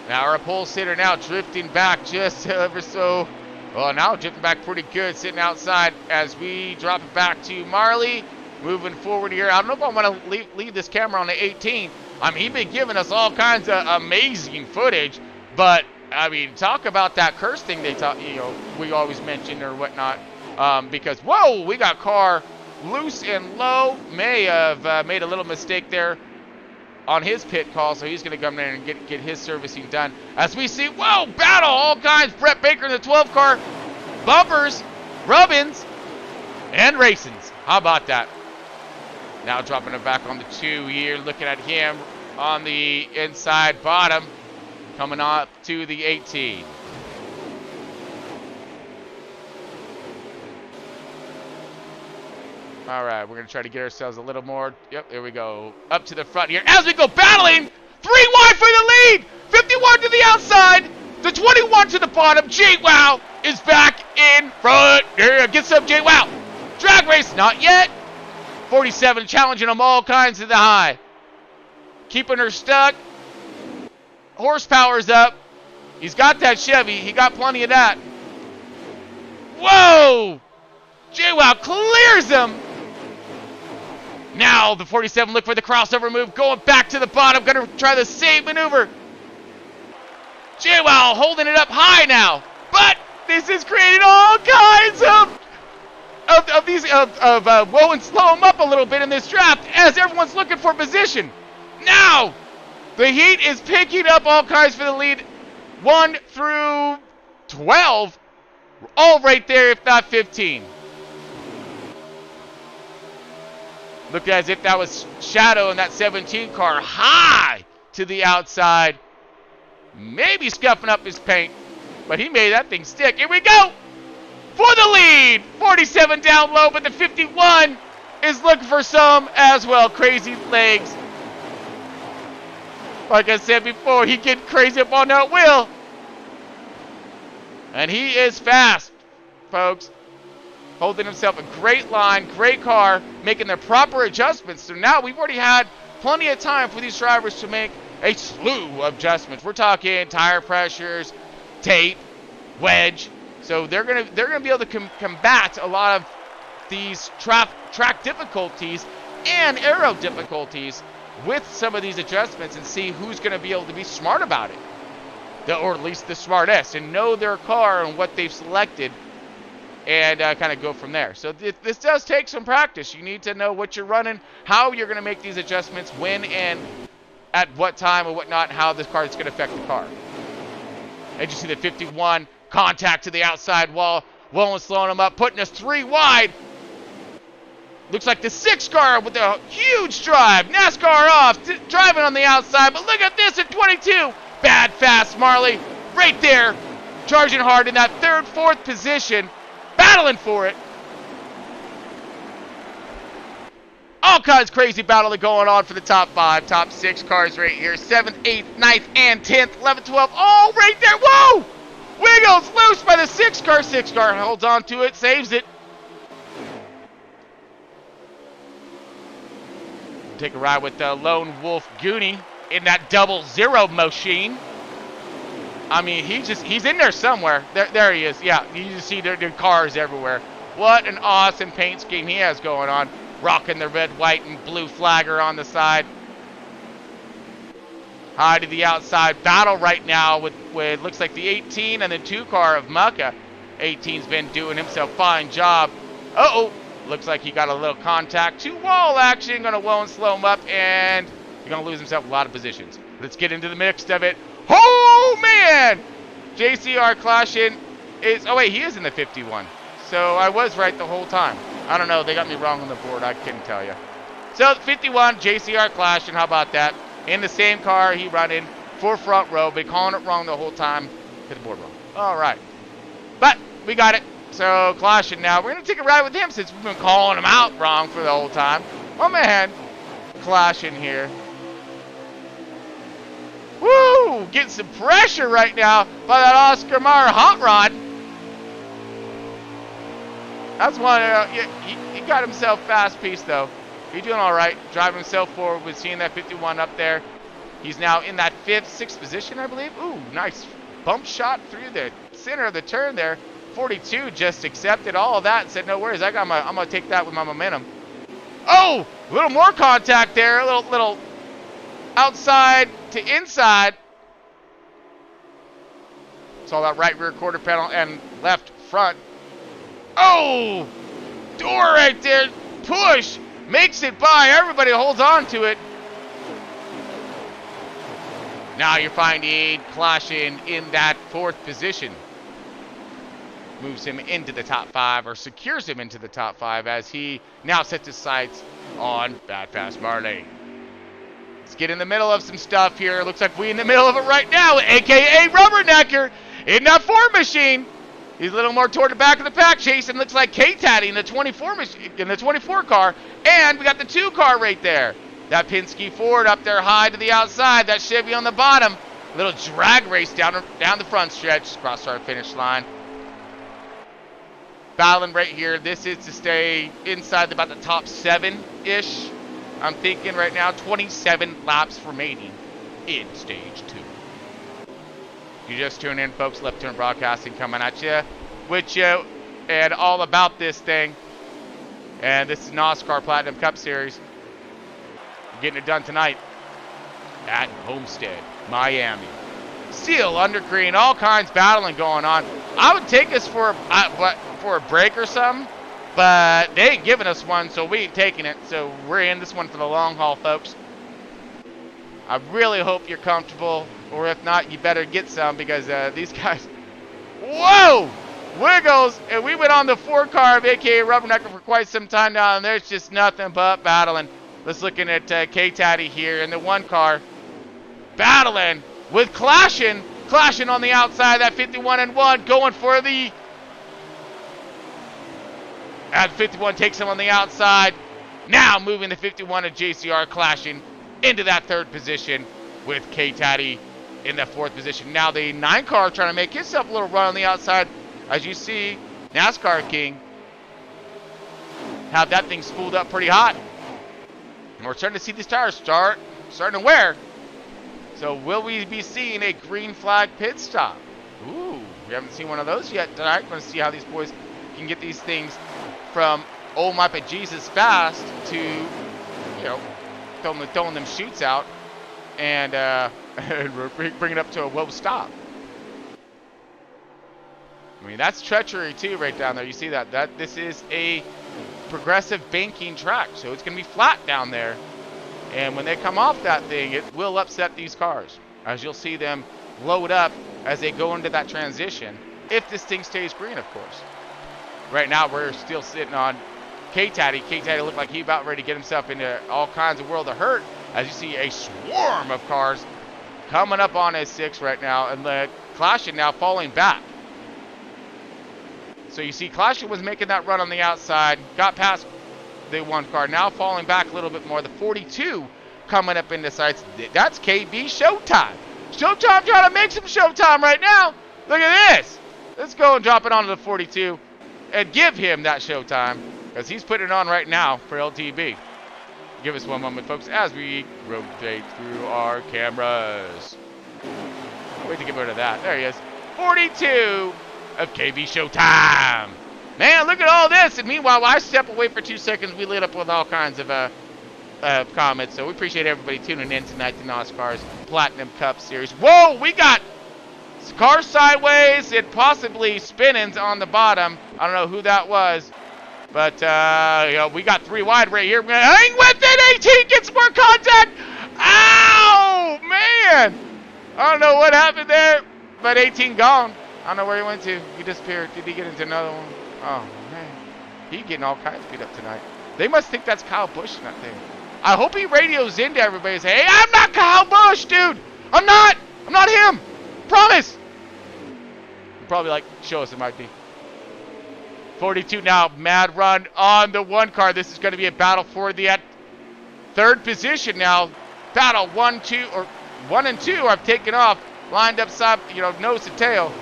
Now our pole sitter now drifting back just ever so... Well, now drifting back pretty good, sitting outside as we drop it back to Marley moving forward here. I don't know if I want to leave this camera on the 18. I mean, he's been giving us all kinds of amazing footage, but I mean, talk about that curse thing we always mention or whatnot. Because whoa, we got car loose and low. May have made a little mistake there on his pit call, so he's going to come in and get his servicing done. As we see, whoa, battle, all kinds. Brett Baker in the 12 car, bumpers, rubbins, and racings. How about that? Now dropping it back on the 2 here, looking at him on the inside bottom, coming up to the 18. All right, we're going to try to get ourselves a little more. Yep, there we go. Up to the front here. As we go battling, 3 wide for the lead. 51 to the outside. The 21 to the bottom. J-Wow is back in front. There, gets up J-Wow. Drag race, not yet. 47 challenging them all kinds of the high. Keeping her stuck. Horsepower's up. He's got that Chevy. He got plenty of that. Whoa! J-Wow clears him. Now the 47 look for the crossover move. Going back to the bottom. Going to try the same maneuver. J-Wow holding it up high now. But this is creating all kinds of whoa, and slow him up a little bit in this draft as everyone's looking for position. Now the heat is picking up all kinds for the lead. 1 through 12. All right there, if not 15. Looked as if that was Shadow in that 17 car high to the outside. Maybe scuffing up his paint, but he made that thing stick. Here we go for the lead. 47 down low, but the 51 is looking for some as well. Crazy legs. Like I said before, he getting crazy up on that wheel. And he is fast, folks. Holding himself a great line, great car, making the proper adjustments. So now we've already had plenty of time for these drivers to make a slew of adjustments. We're talking tire pressures, tape, wedge. So they're gonna be able to combat a lot of these track difficulties and aero difficulties with some of these adjustments and see who's going to be able to be smart about it, or at least the smartest, and know their car and what they've selected, and kind of go from there. So this does take some practice. You need to know what you're running, how you're going to make these adjustments, when and at what time or whatnot, how this car is going to affect the car. As you see the 51 contact to the outside wall, Willen slowing him up, putting us 3 wide. Looks like the 6 car with a huge drive. NASCAR off, driving on the outside, but look at this at 22. Bad fast Marley, right there, charging hard in that 3rd, 4th position. Battling for it. All kinds of crazy battle going on for the top 5, top 6 cars right here. 7th, 8th, 9th, and 10th, 11th, 12th, all right there. Whoa! Wiggles loose by the 6 car. 6 car holds on to it, saves it. Take a ride with the Lone Wolf Goonie in that 00 machine. I mean, he's in there somewhere. There he is. Yeah, you just see there are cars everywhere. What an awesome paint scheme he has going on. Rocking the red, white, and blue flagger on the side. High to the outside. Battle right now with looks like the 18 and the 2 car of Mucka. 18's been doing himself a fine job. Uh-oh. Looks like he got a little contact. 2 wall action. Going to Will and slow him up, and he's going to lose himself a lot of positions. Let's get into the mix of it. Oh, man! JCR Clashin is... Oh, wait, he is in the 51. So I was right the whole time. I don't know. They got me wrong on the board. I couldn't tell you. So 51, JCR Clashin. How about that? In the same car he running for front row. Been calling it wrong the whole time. Hit the board wrong. All right. But we got it. So Clashin now. We're going to take a ride with him since we've been calling him out wrong for the whole time. Oh, man. Clashin here. Woo! Getting some pressure right now by that Oscar Mayer hot rod. That's one. He got himself fast piece though. He's doing all right. Driving himself forward. We're seeing that 51 up there. He's now in that 5th, 6th position, I believe. Ooh, nice bump shot through the center of the turn there. 42 just accepted all of that and said, no worries. I'm gonna take that with my momentum. Oh, a little more contact there. A little outside to inside. It's all that right rear quarter panel and left front. Oh, door right there. Push. Makes it by. Everybody holds on to it. Now you're finding Klashin in that 4th position. Moves him into the top 5, or secures him into the top 5, as he now sets his sights on Bad Fast Marley. Let's get in the middle of some stuff here. Looks like we're in the middle of it right now, aka Rubbernecker in that 4 machine. He's a little more toward the back of the pack, chasing looks like K-Taddy in the 24 car, and we got the 2 car right there. That Penske Ford up there high to the outside, that Chevy on the bottom. Little drag race down the front stretch, across our finish line. Battling right here. This is to stay inside about the top 7-ish. I'm thinking right now 27 laps remaining in stage 2. You just tune in, folks. Left Turn Broadcasting coming at you with you and all about this thing. And this is NOSSCAR Platinum Cup Series. Getting it done tonight at Homestead, Miami. Steel, undergreen, all kinds battling going on. I would take this for a break or something, but they ain't giving us one, so we ain't taking it. So we're in this one for the long haul, folks. I really hope you're comfortable, or if not, you better get some, because these guys, whoa, wiggles, and we went on the 4 car of aka Rubbernecker for quite some time now, and there's just nothing but battling. Let's looking at K-Taddy here in the 1 car, battling with Klashin on the outside, that 51-1, going for the, and 51 takes him on the outside. Now moving the 51 of JCR Klashin into that 3rd position with K-Taddy in the 4th position. Now the 9 car trying to make himself a little run on the outside. As you see, NASCAR King have that thing spooled up pretty hot. And we're starting to see these tires starting to wear. So will we be seeing a green flag pit stop? Ooh, we haven't seen one of those yet tonight. We're going to see how these boys can get these things from oh my but Jesus fast to, you know, throwing them chutes out and bring it up to a whoa stop. I mean, that's treachery too right down there. You see that? This is a progressive banking track, so it's going to be flat down there. And when they come off that thing, it will upset these cars, as you'll see them load up as they go into that transition, if this thing stays green, of course. Right now, we're still sitting on K-Taddy. K-Taddy looked like he about ready to get himself into all kinds of world of hurt, as you see a swarm of cars coming up on his 6 right now, and the Klashin now falling back. So you see Klashin was making that run on the outside, got past the 1 car, now falling back a little bit more. The 42 coming up into sights. That's KB Showtime. Showtime trying to make some showtime right now. Look at this. Let's go and drop it onto the 42 and give him that showtime, because he's putting it on right now for LTB. Give us one moment, folks, as we rotate through our cameras. Wait to get rid of that. There he is. 42 of KB Showtime. Man, look at all this. And meanwhile, I step away for 2 seconds. We lit up with all kinds of comments. So we appreciate everybody tuning in tonight to NOSSCAR's Platinum Cup Series. Whoa, we got cars sideways and possibly spinnings on the bottom. I don't know who that was. But, you know, we got 3 wide right here. We're going to hang with it. 18 gets more contact. Ow, man. I don't know what happened there, but 18 gone. I don't know where he went to. He disappeared. Did he get into another one? Oh, man. He getting all kinds beat up tonight. They must think that's Kyle Busch in that thing. I hope he radios into everybody and say, hey, I'm not Kyle Busch, dude. I'm not him. Promise. Probably like, show us it might be. 42 now, mad run on the 1 car. This is going to be a battle for the 3rd position now. Battle 1, 2, or 1 and 2 have taken off, lined up side, you know, nose to tail.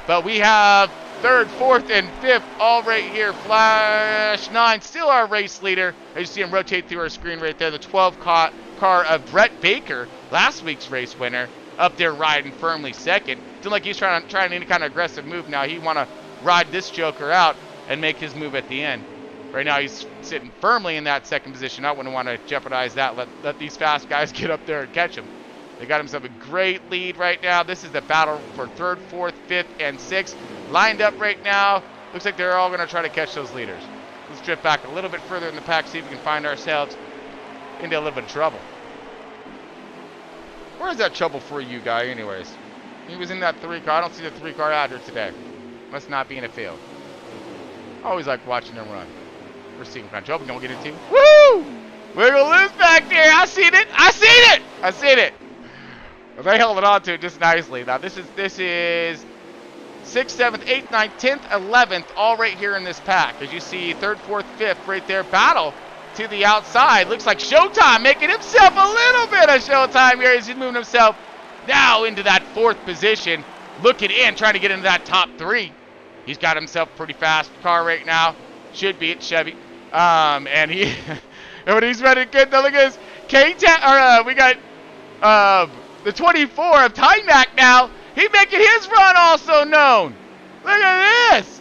But we have 3rd, 4th, and 5th all right here. Flash 9, still our race leader. As you see him rotate through our screen right there. The 12 car of Brett Baker, last week's race winner, up there riding firmly 2nd. Seems like he's trying any kind of aggressive move now. He want to ride this joker out and make his move at the end. Right now he's sitting firmly in that second position. I wouldn't want to jeopardize that. Let these fast guys get up there and catch him. They got himself a great lead right now. This is the battle for 3rd, 4th, 5th, and 6th. Lined up right now. Looks like they're all going to try to catch those leaders. Let's drift back a little bit further in the pack, see if we can find ourselves into a little bit of trouble. Where is that trouble for you guy anyways? He was in that 3 car. I don't see the 3 car out here today. Must not be in a field. I always like watching them run. We're seeing what kind of trouble we're going to get into. Woo! Wiggle loose back there. I seen it. I seen it. I seen it. They held it on to it just nicely. Now this is 6th, 7th, 8th, 9th, 10th, 11th, all right here in this pack. As you see, 3rd, 4th, 5th right there. Battle to the outside. Looks like Showtime making himself a little bit of showtime here as he's moving himself now into that 4th position. Looking in, trying to get into that top 3. He's got himself a pretty fast car right now. Should be at Chevy. And he, when he's running good, though, look at this. We got the 24 of Timac now. He making his run also known. Look at this.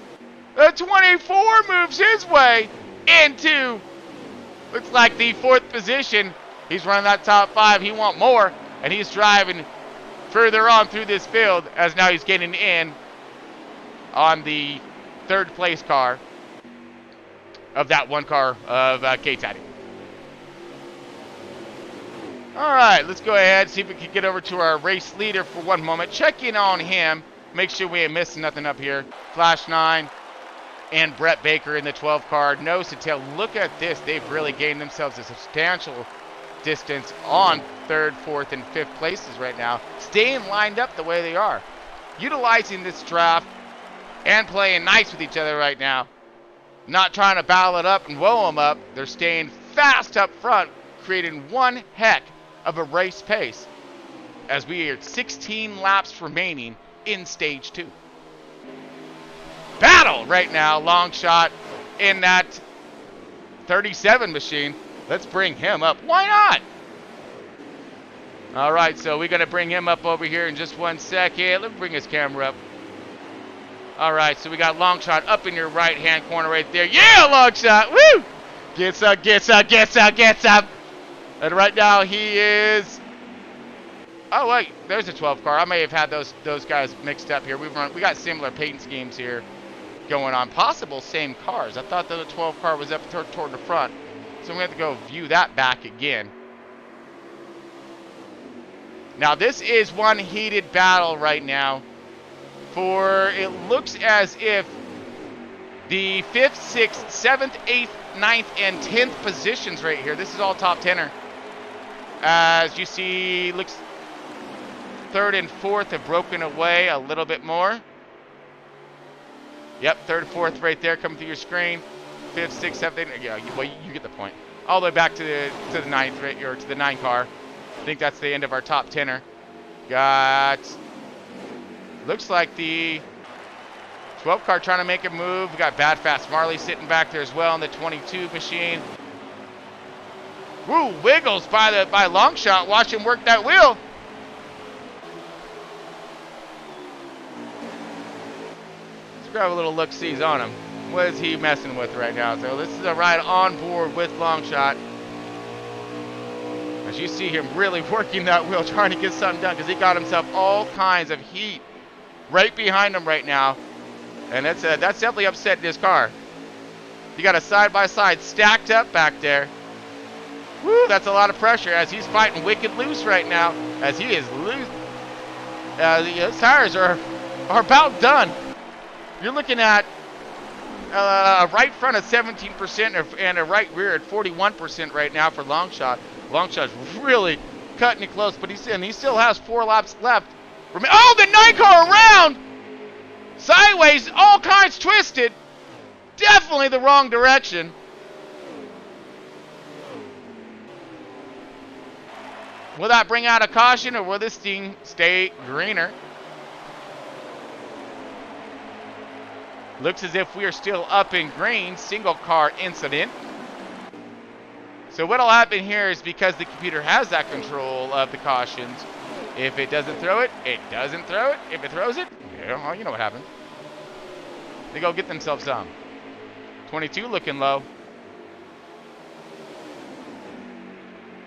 The 24 moves his way into, looks like the 4th position. He's running that top 5. He want more. And he's driving further on through this field as now he's getting in on the 3rd place car of that one car of K-Taddy. All right, let's go ahead, see if we can get over to our race leader for one moment. Check in on him. Make sure we ain't missing nothing up here. Flash 9 and Brett Baker in the 12 car. Nose to tail. Look at this. They've really gained themselves a substantial distance on 3rd, 4th, and 5th places right now. Staying lined up the way they are. Utilizing this draft and playing nice with each other right now. Not trying to battle it up and woe them up. They're staying fast up front, creating one heck of a race pace as we are 16 laps remaining in stage 2. Battle right now, long shot in that 37 machine. Let's bring him up. Why not? All right, so we're going to bring him up over here in just 1 second. Let me bring his camera up. All right, so we got long shot up in your right-hand corner right there. Yeah, long shot. Woo! Gets up, gets up, gets up, gets up. And right now he is, oh wait, there's a 12 car. I may have had those guys mixed up here. We got similar paint schemes here going on. Possible same cars. I thought that the 12 car was up toward the front. So we have to go view that back again. Now this is one heated battle right now. For it looks as if the 5th, 6th, 7th, 8th, 9th, and 10th positions right here. This is all top 10er. As you see, looks 3rd and 4th have broken away a little bit more. Yep, 3rd, 4th right there coming through your screen. 5th, 6th, 7th, 8th. Yeah, well, you get the point. All the way back to the 9th, right, or to the 9 car. I think that's the end of our top 10er. Got, looks like the 12 car trying to make a move. We got Bad Fast Marley sitting back there as well in the 22 machine. Woo, wiggles by Longshot. Watch him work that wheel. Let's grab a little look-sees on him. What is he messing with right now? So this is a ride on board with Longshot. As you see him really working that wheel, trying to get something done because he got himself all kinds of heat right behind him right now. And that's definitely upsetting his car. You got a side-by-side stacked up back there. Woo, that's a lot of pressure as he's fighting wicked loose right now. As he is loose. His tires are about done. You're looking at a right front of 17% and a right rear at 41% right now for Longshot. Longshot's really cutting it close, but he still has 4 laps left. Oh, the 9 car around! Sideways, all kinds twisted. Definitely the wrong direction. Will that bring out a caution, or will this thing stay greener? Looks as if we are still up in green. Single car incident. So what'll happen here is because the computer has that control of the cautions, if it doesn't throw it, it doesn't throw it. If it throws it, well, you know what happens. They go get themselves some. 22 looking low.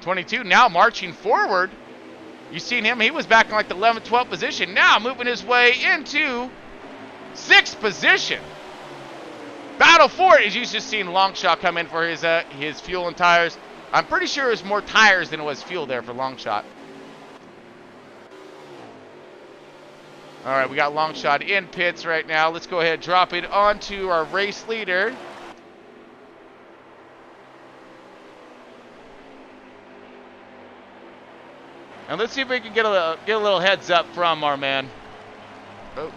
22 now marching forward. You seen him? He was back in like the 11th, 12th position. Now moving his way into 6th position. Battle for it, as you just seen Longshot come in for his fuel and tires. I'm pretty sure it was more tires than it was fuel there for Longshot. All right, we got Longshot in pits right now. Let's go ahead and drop it onto our race leader. And let's see if we can get a little heads up from our man. Oh,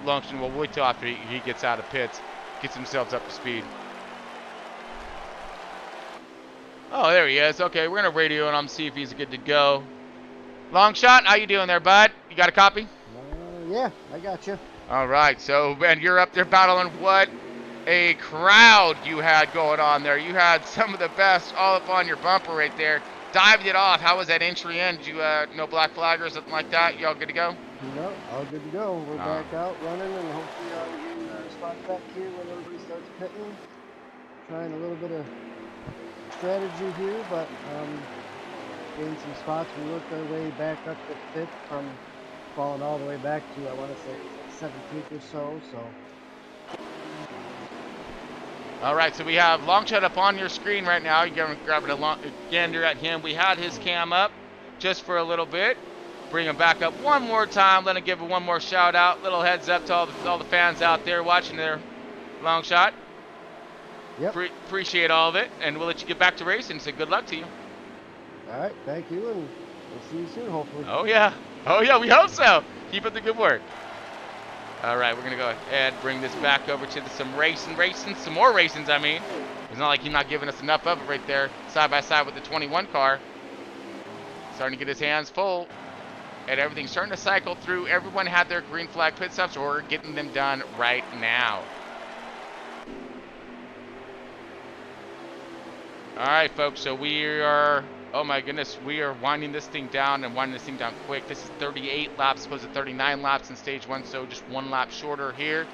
Longshot, we'll wait till after he gets out of pits, gets himself up to speed. Oh, there he is. Okay, we're gonna radio him, see if he's good to go. Longshot, how you doing there, bud? You got a copy? Yeah, I got you. All right, so Ben, you're up there battling. What a crowd you had going on there. You had some of the best all up on your bumper right there. Dived it off. How was that entry in? Did you no black flag or something like that? You all good to go? No, all good to go. We're back out running, and hopefully we get our spot back here when everybody starts pitting. Trying a little bit of strategy here, but getting some spots. We worked our way back up to 5th from falling all the way back to, I want to say, 17th or so. All right, so we have Longshot up on your screen right now. You're going to grab a gander at him. We had his cam up just for a little bit. Bring him back up one more time. Let him give him one more shout out. Little heads up to all the fans out there watching their Longshot. Yep. Appreciate all of it, and we'll let you get back to racing, so good luck to you. All right, thank you, and we'll see you soon, hopefully. Oh, yeah, we hope so. Keep up the good work. All right, we're going to go ahead and bring this back over to some some more racings, I mean. It's not like he's not giving us enough of it right there, side by side with the 21 car. Starting to get his hands full, and everything's starting to cycle through. Everyone had their green flag pit stops, or we're getting them done right now. All right, folks, so we are, oh my goodness, we are winding this thing down and winding this thing down quick. This is 38 laps, opposed to 39 laps in stage 1, so just 1 lap shorter here.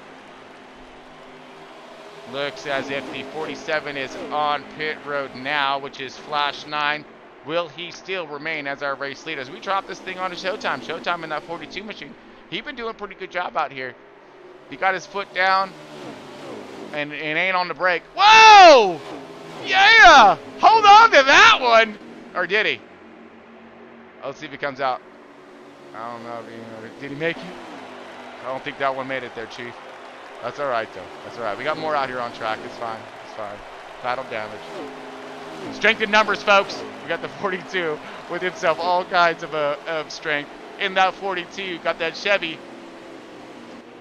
Looks as if the 47 is on pit road now, which is Flash 9. Will he still remain as our race leader? As we drop this thing on to Showtime. Showtime in that 42 machine. He's been doing a pretty good job out here. He got his foot down and ain't on the brake. Whoa! Yeah! Hold on to that one! Or did he? Let's see if he comes out. I don't know. Did he make it? I don't think that one made it there, Chief. That's all right, though. That's all right. We got more out here on track. It's fine. It's fine. Battle damage. Strength in numbers, folks. We got the 42 with himself all kinds of strength. In that 42, got that Chevy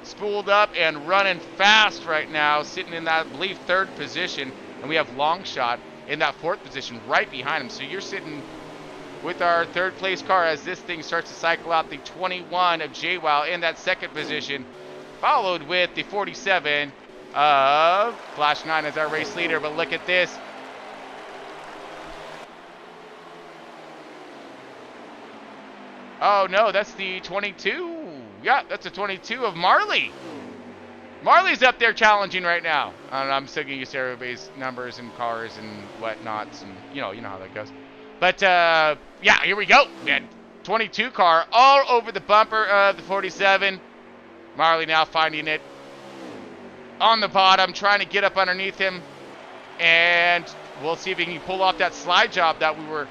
spooled up and running fast right now, sitting in that, I believe, 3rd position. And we have Longshot in that 4th position right behind him. So you're sitting with our 3rd place car as this thing starts to cycle out. The 21 of JWoww in that 2nd position, followed with the 47 of Flash 9 as our race leader. But look at this. Oh, no, that's the 22. Yeah, that's the 22 of Marley. Marley's up there challenging right now. I'm still getting used to everybody's numbers and cars and whatnots, and you know how that goes. But yeah, here we go. We had 22 car all over the bumper of the 47. Marley now finding it on the bottom, trying to get up underneath him, and we'll see if he can pull off that slide job that we were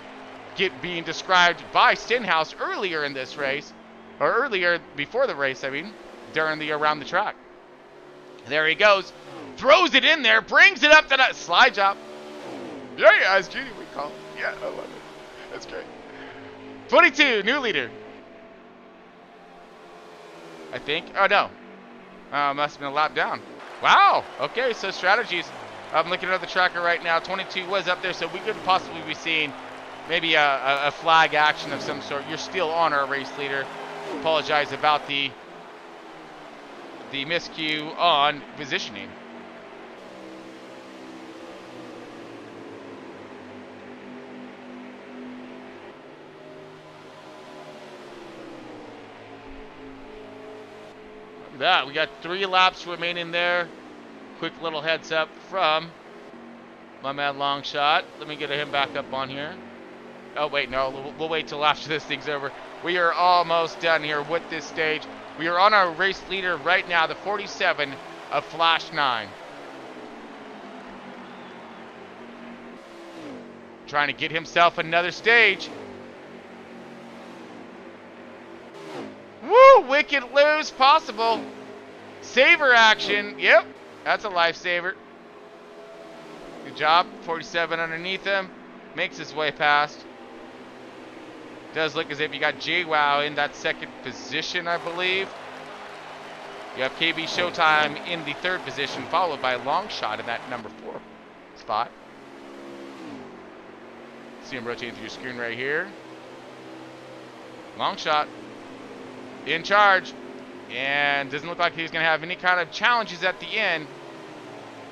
being described by Stenhouse earlier in this race, or earlier before the race, I mean, during the around the track. There he goes, throws it in there, brings it up to that slide job. Yeah, as Judy we call. Yeah, I love it. That's great. 22, new leader. I think. Oh no, must have been a lap down. Wow. Okay, so strategies. I'm looking at the tracker right now. 22 was up there, so we could possibly be seeing maybe a flag action of some sort. You're still on our race leader. Apologize about the miscue on positioning. Look at that. We got 3 laps remaining there. Quick little heads up from my man Longshot. Let me get him back up on here. Oh, wait, no. We'll wait till after this thing's over. We are almost done here with this stage. We are on our race leader right now, the 47 of Flash 9. Trying to get himself another stage. Woo! Wicked lose possible. Saver action. Yep. That's a lifesaver. Good job. 47 underneath him. Makes his way past. Does look as if you got JWoww in that second position, I believe. You have KB Showtime in the third position, followed by Longshot in that number 4 spot. See him rotating through your screen right here. Longshot in charge. And doesn't look like he's going to have any kind of challenges at the end.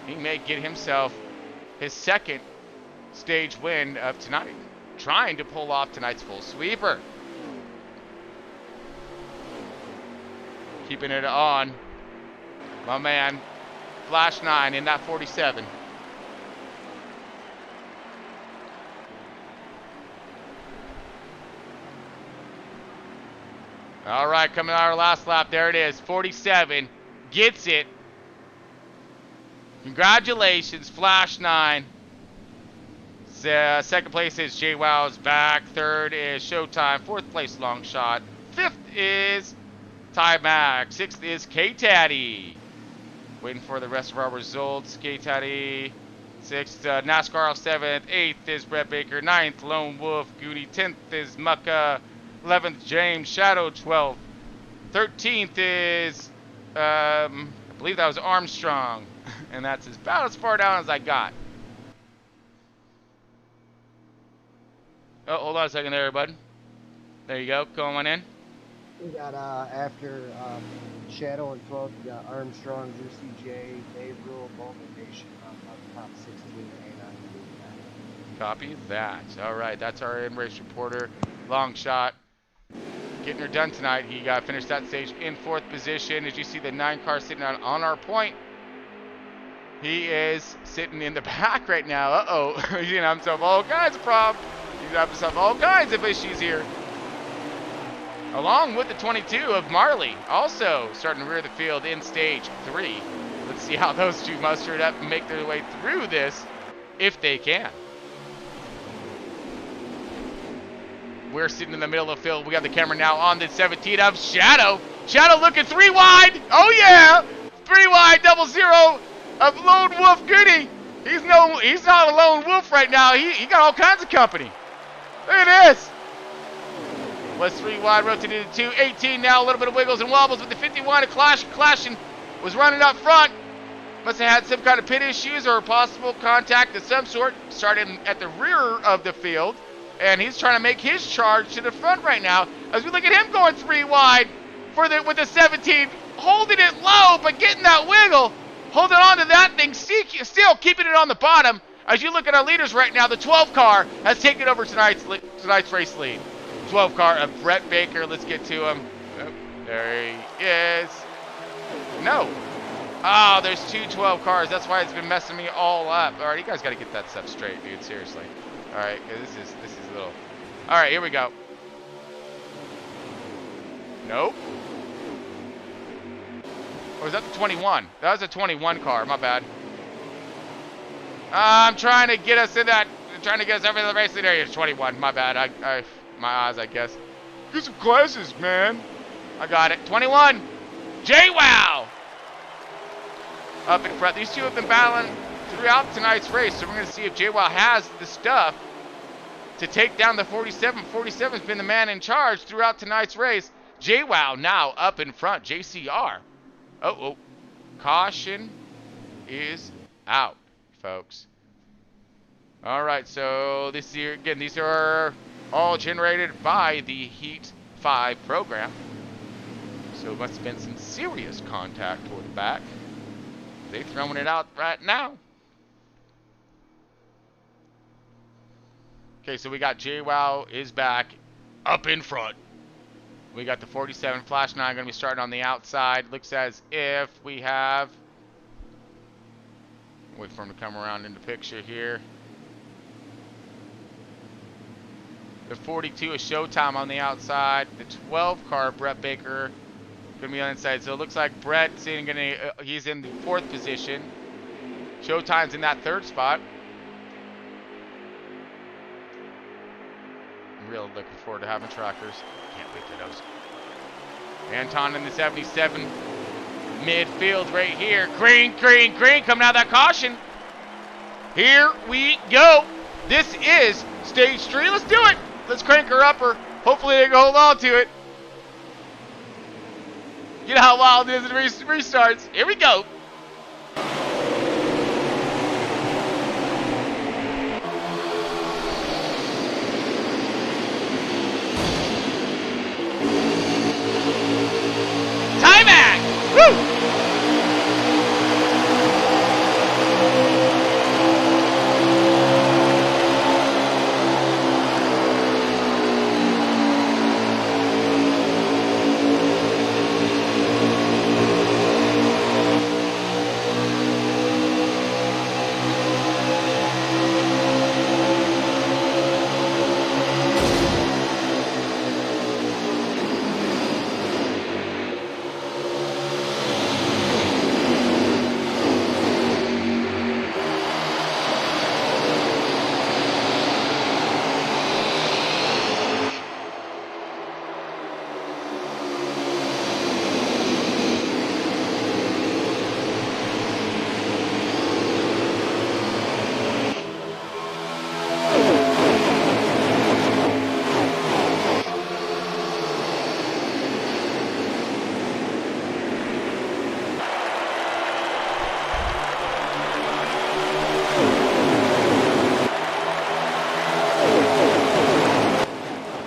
He may get himself his second stage win of tonight. Trying to pull off tonight's full sweeper. Keeping it on. My man, Flash 9 in that 47. All right, coming on our last lap. There it is, 47. Gets it. Congratulations, Flash 9. Second place is JWoww's back. Third is Showtime. Fourth place, Longshot. Fifth is Ty Mac. Sixth is K-Taddy. Waiting for the rest of our results. K-Taddy. Sixth, NASCAR. Seventh. Eighth is Brett Baker. Ninth, Lone Wolf Goody. 10th is Mucka. 11th, James Shadow. 12th. 13th is, I believe that was Armstrong. And that's about as far down as I got. Oh, hold on a second there, bud. There you go. Come on in. We got after Shadow and 12, we got Armstrong, Juicy J, Dave Rule, Bowman Nation on the top 16 and 9. Copy that. All right, that's our in-race reporter. Longshot. Getting her done tonight. He finished that stage in 4th position. As you see the 9 car sitting on our point. He is sitting in the back right now. Uh-oh. He's gonna have himself all kinds of problems. He's gonna have himself all kinds of issues here. Along with the 22 of Marley. Also starting to rear the field in stage 3. Let's see how those two muster it up and make their way through this, if they can. We're sitting in the middle of the field. We got the camera now on the 17 of Shadow. Shadow looking 3 wide. Oh yeah! 3 wide, 0-0 of Lone Wolf Goody. He's not a lone wolf right now. He got all kinds of company. Look at this. Was 3 wide, rotated to 2. 18 now, a little bit of wiggles and wobbles with the 51. A clashing was running up front. Must have had some kind of pit issues or possible contact of some sort. Starting at the rear of the field. And he's trying to make his charge to the front right now. As we look at him going 3 wide with the 17. Holding it low, but getting that wiggle. Holding on to that thing, still keeping it on the bottom. As you look at our leaders right now, the 12 car has taken over tonight's race lead. 12 car of Brett Baker. Let's get to him. Oh, there he is. No. Oh, there's 2 12 cars. That's why it's been messing me all up. All right, you guys got to get that stuff straight, dude. Seriously. All right, this is a little. All right, here we go. Nope. Or was that the 21? That was a 21 car. My bad. I'm trying to get us in that. Trying to get us over the race leader. It's 21. My bad. My eyes, I guess. Get some glasses, man. I got it. 21. JWoww. Up in front. These two have been battling throughout tonight's race. So we're going to see if JWoww has the stuff to take down the 47. 47's been the man in charge throughout tonight's race. JWoww now up in front. JCR. Oh. Caution is out, folks. All right, so this year, again, these are all generated by the Heat 5 program. So it must have been some serious contact toward the back. They're throwing it out right now. Okay, so we got JWoww is back up in front. We got the 47 Flash 9 going to be starting on the outside. Looks as if we have... Wait for him to come around into picture here. The 42 is Showtime on the outside. The 12 car, Brett Baker, gonna be on the inside. So it looks like Brett's he's in the 4th position. Showtime's in that 3rd spot. I'm really looking forward to having trackers. Can't wait for those. Anton in the 77. Midfield right here. Green coming out of that caution. Here we go. This is stage 3. Let's do it. Let's crank her upper. Hopefully they can hold on to it. You know how wild it is in restarts. Here we go. Timac! Woo!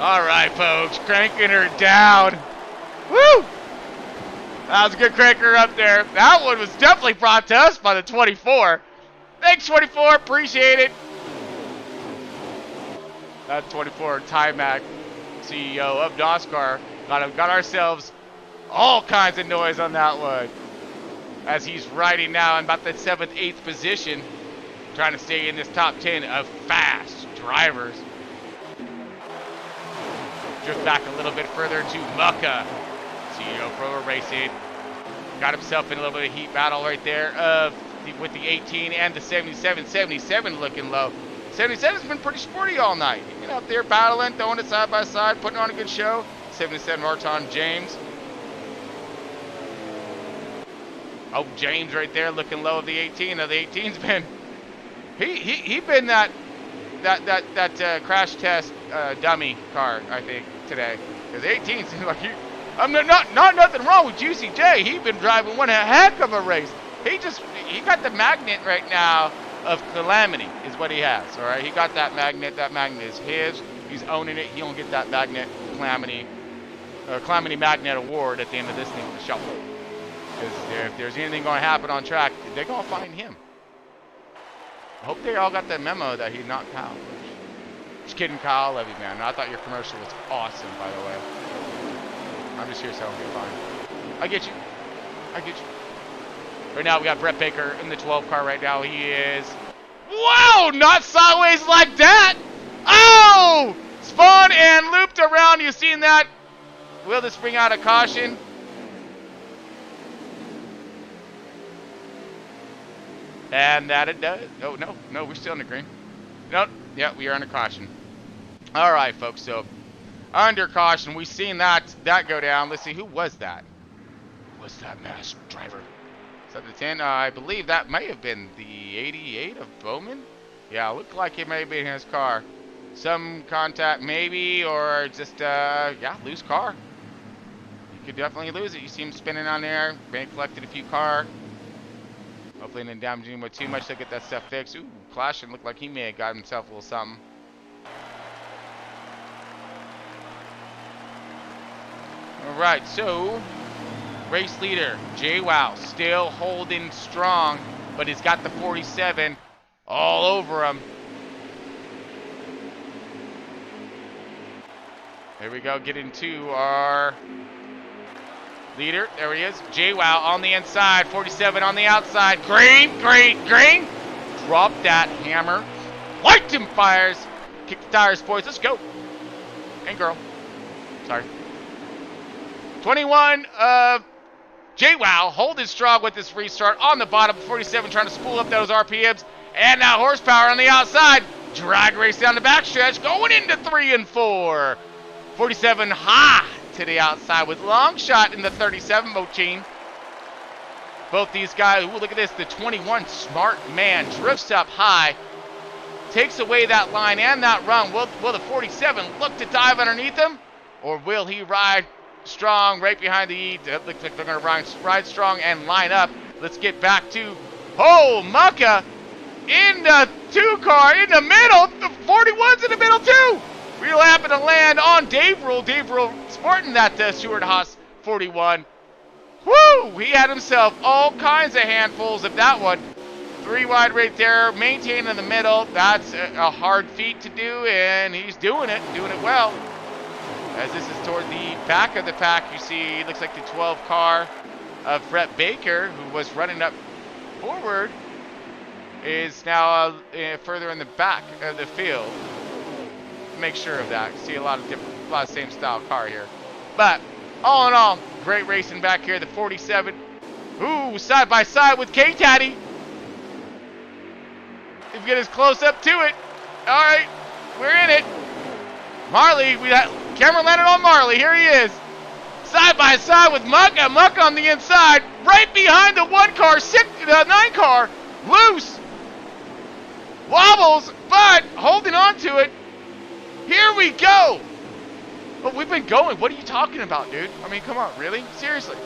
All right, folks, cranking her down. Woo! That was a good cranker up there. That one was definitely brought to us by the 24. Thanks, 24. Appreciate it. That 24 Timac, CEO of NOSSCAR, got ourselves all kinds of noise on that one. As he's riding now in about the 7th, 8th position, trying to stay in this top 10 of fast drivers. Drift back a little bit further to Mucka. CEO Pro Racing. Got himself in a little bit of heat battle right there with the 18 and the 77. 77 looking low. 77's been pretty sporty all night. He's been out there battling, throwing it side by side, putting on a good show. 77 Martin James. Oh, James right there looking low of the 18. Now the 18's been he been that crash test dummy car, I think, today. Because 18 seems like I'm not nothing wrong with Juicy J. He's been driving one heck of a race. He got the magnet right now of Calamity is what he has. All right, he got that magnet. That magnet is his. He's owning it. He don't get that magnet Calamity Magnet Award at the end of this thing for sure. Because if there's anything going to happen on track, they're going to find him. I hope they all got the memo that he knocked Kyle. Just kidding, Kyle. Love you, man. I thought your commercial was awesome, by the way. I'm just here so I don't get fined. I get you. Right now, we got Brett Baker in the 12 car right now. He is... Whoa! Not sideways like that! Oh! Spun and looped around. You seen that? Will this bring out a caution? And that it does. Oh, no, we're still in the green. Nope. Yeah, we are under caution. All right, folks. So, under caution, we've seen that go down. Let's see, who was that? Who was that mass driver? Is that the 10? I believe that may have been the 88 of Bowman. Yeah, looked like it may have been his car. Some contact, maybe, or just, yeah, loose car. You could definitely lose it. You see him spinning on there. May have collected a few car. Hopefully didn't damage him with too much to get that stuff fixed. Ooh, clashing. Looked like he may have got himself a little something. All right, so race leader Jay Wow still holding strong, but he's got the 47 all over him. Here we go, getting to our leader. There he is. Jay Wow on the inside, 47 on the outside. Green. Drop that hammer. White him fires. Kick the tires, boys. Let's go. and girl. Sorry. 21 of J-Wow holding strong with this restart on the bottom. 47 trying to spool up those RPMs. And now horsepower on the outside. Drag race down the backstretch. Going into 3 and 4. 47 high to the outside with long shot in the 37 machine. Both these guys, ooh, look at this. The 21 smart man drifts up high. Takes away that line and that run. Will the 47 look to dive underneath him? Or will he ride strong right behind the E? It looks like they're going to ride strong and line up. Let's get back to, oh, Mucka in the 2 car in the middle. The 41's in the middle too. We'll happen to land on Dave Rule. Dave Rule sporting that Stuart Haas 41. Woo! He had himself all kinds of handfuls of that one. 3 wide right there, maintained in the middle. That's a hard feat to do, and he's doing it well. As this is toward the back of the pack, you see, looks like the 12 car of Brett Baker, who was running up forward, is now further in the back of the field. Make sure of that. See a lot of same style car here. But all in all, great racing back here. The 47, ooh, side by side with K-Taddy. If we get as close up to it, all right, we're in it. Marley, camera landed on Marley. Here he is, side by side with Mucka. Mucka on the inside, right behind the 1 car, 9 car, loose, wobbles, but holding on to it. Here we go. But we've been going. What are you talking about, dude? I mean, come on, really? Seriously.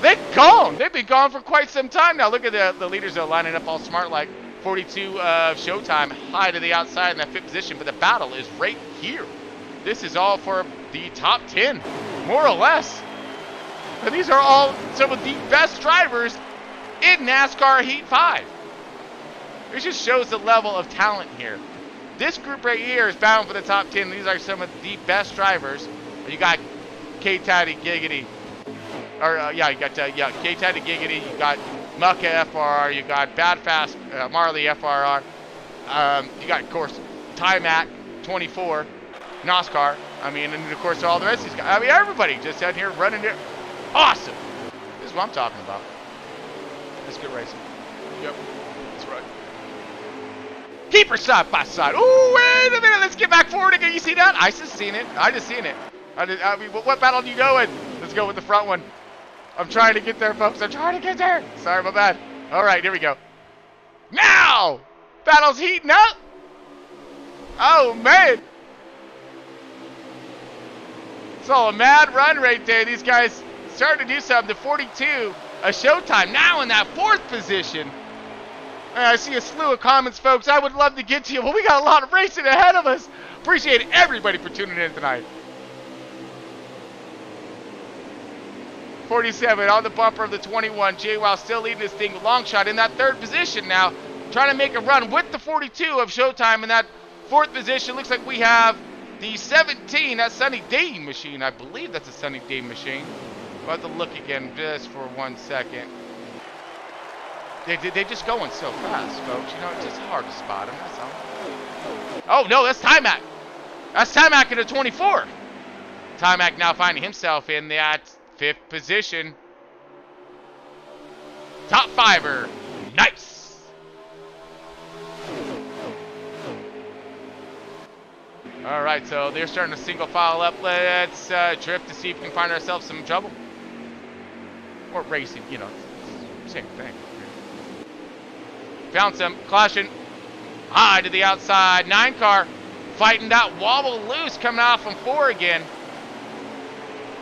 They've gone. They've been gone for quite some time now. Look at the leaders, though, lining up all smart like 42 of Showtime, high to the outside in that 5th position. But the battle is right here. This is all for the top 10, more or less. And these are all some of the best drivers in NASCAR Heat 5. It just shows the level of talent here. This group right here is bound for the top 10. These are some of the best drivers. You got K-Taddy Giggity. Or, you got K-Taddy Giggity. You got Mucka FRR. You got Bad Fast Marley FRR. You got, of course, Ty-Mac 24. NOSSCAR. I mean, and, of course, all the rest of these guys. I mean, everybody just out here running it. Awesome. This is what I'm talking about. That's good racing. Yep. That's right. Keep her side by side. Ooh, wait a minute. Let's get back forward again. You see that? I just seen it. I mean, what battle do you go in? Let's go with the front one. I'm trying to get there, folks. I'm trying to get there. Sorry, my bad. All right, here we go. Now! Battle's heating up. Oh, man. It's all a mad run right there. These guys starting to do something. The 42, a Showtime, now in that 4th position. I see a slew of comments, folks. I would love to get to you, but we got a lot of racing ahead of us. Appreciate everybody for tuning in tonight. 47 on the bumper of the 21. J-Wow still leading this thing. Long shot in that 3rd position now. Trying to make a run with the 42 of Showtime in that 4th position. Looks like we have the 17. That's Sunny Day machine. I believe that's a Sunny Day machine. We'll have to look again just for 1 second. They're just going so fast, folks. You know, it's just hard to spot them. That's all. Oh, no, that's Ty-Mac. That's Ty-Mac in a 24. Ty-Mac now finding himself in that 5th position. Top 5er. Nice. All right, so they're starting to single file up. Let's drift to see if we can find ourselves some trouble. Or racing, you know, same thing. Found some, clashing high to the outside. 9 car fighting that wobble loose, coming off from 4 again.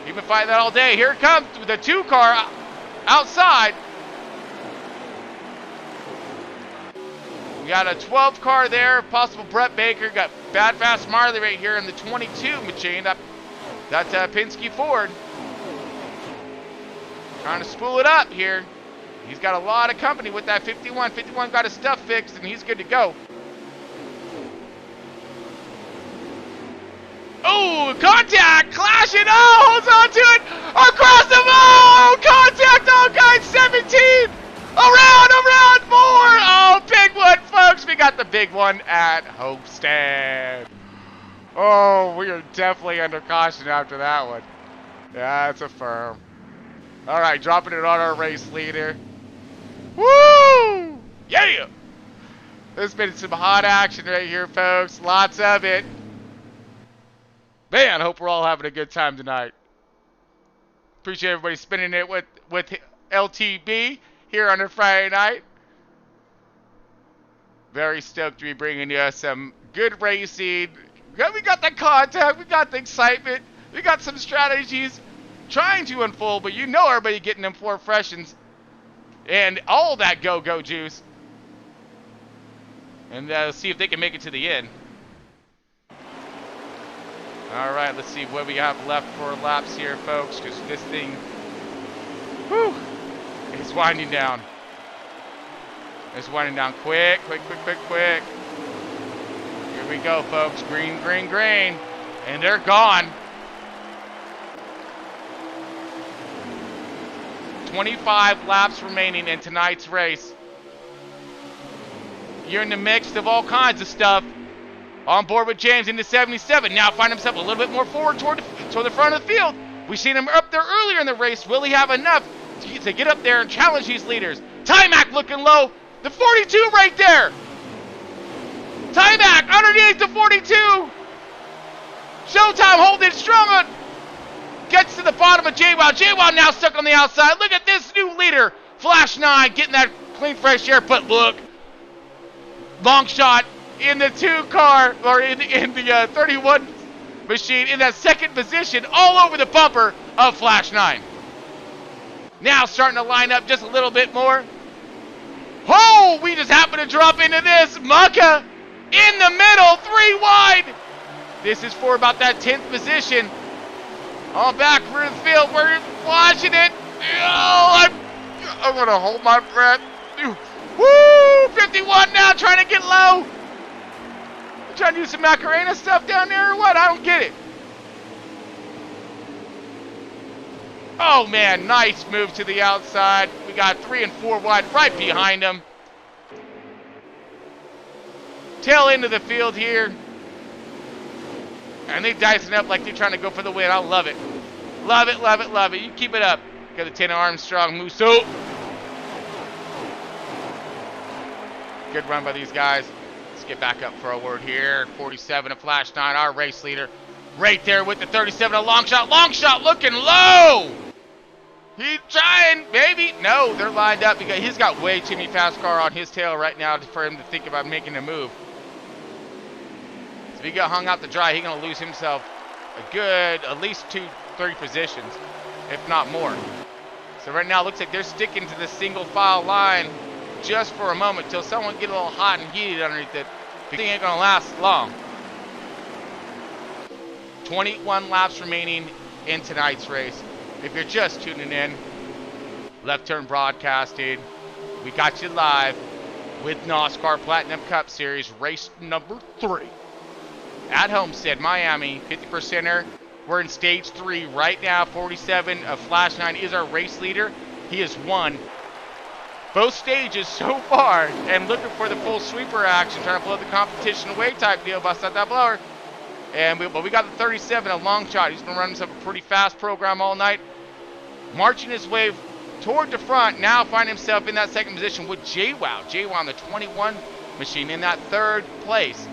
You've been fighting that all day. Here it comes with the 2 car outside. We got a 12 car there, possible Brett Baker. Got Bad Fast Marley right here in the 22 machine. That's Penske Ford. Trying to spool it up here. He's got a lot of company with that 51. 51 got his stuff fixed, and he's good to go. Oh, contact! Clashing! Oh, holds on to it! Across the ball! Contact! Oh, guys, 17! Around 4! Oh, big one, folks! We got the big one at Homestead. Oh, we are definitely under caution after that one. Yeah, it's a firm. All right, dropping it on our race leader. Woo! Yeah! There's been some hot action right here, folks. Lots of it. Man, I hope we're all having a good time tonight. Appreciate everybody spending it with LTB here on a Friday night. Very stoked to be bringing you some good racing. We got the contact, we got the excitement, we got some strategies trying to unfold, but you know everybody getting them 4 freshens and all that go-go juice. And see if they can make it to the end. All right, let's see what we have left for laps here, folks, because this thing, whew, is winding down. It's winding down quick. Here we go, folks. Green. And they're gone. 25 laps remaining in tonight's race. You're in the mix of all kinds of stuff. On board with James in the 77. Now find himself a little bit more forward toward the front of the field. We've seen him up there earlier in the race. Will he have enough to get up there and challenge these leaders? Timac looking low. The 42 right there. Timac underneath the 42. Showtime holding strong on. Gets to the bottom of J-Wow. J-Wow now stuck on the outside. Look at this new leader. Flash 9 getting that clean fresh air. But look. Long shot in the 2 car, or in the 31 machine, in that second position, all over the bumper of Flash 9. Now starting to line up just a little bit more. Oh, we just happened to drop into this. Mucka in the middle, 3 wide. This is for about that 10th position. On back through the field, we're watching it. Oh, I'm going to hold my breath. Woo, 51 now, trying to get low. Trying to do some Macarena stuff down there or what? I don't get it. Oh man, nice move to the outside. We got 3 and 4 wide right behind him. Tail end of the field here. And they dicing up like they're trying to go for the win. I love it. Love it. You keep it up. Got the 10 Armstrong Musso. Good run by these guys. Get back up forward here. 47 of Flash 9, our race leader. Right there with the 37, a long shot. Long shot looking low. He's trying, maybe. No, they're lined up because he's got way too many fast car on his tail right now for him to think about making a move. So if he got hung out to dry, he's going to lose himself a good, at least 2-3 positions, if not more. So right now it looks like they're sticking to the single file line just for a moment till someone get a little hot and heated underneath it. The thing ain't gonna last long. 21 laps remaining in tonight's race. If you're just tuning in, Left Turn Broadcasting, we got you live with NOSSCAR Platinum Cup Series race number 3 at Homestead, Miami. 50%er. We're in stage 3 right now. 47 of Flash 9 is our race leader. He has won both stages so far and looking for the full sweeper action, trying to blow the competition away type deal. Bust out that blower. But we got the 37, a long shot. He's been running some pretty fast program all night. Marching his way toward the front. Now find himself in that second position with J-Wow. J-Wow on the 21 machine in that 3rd place.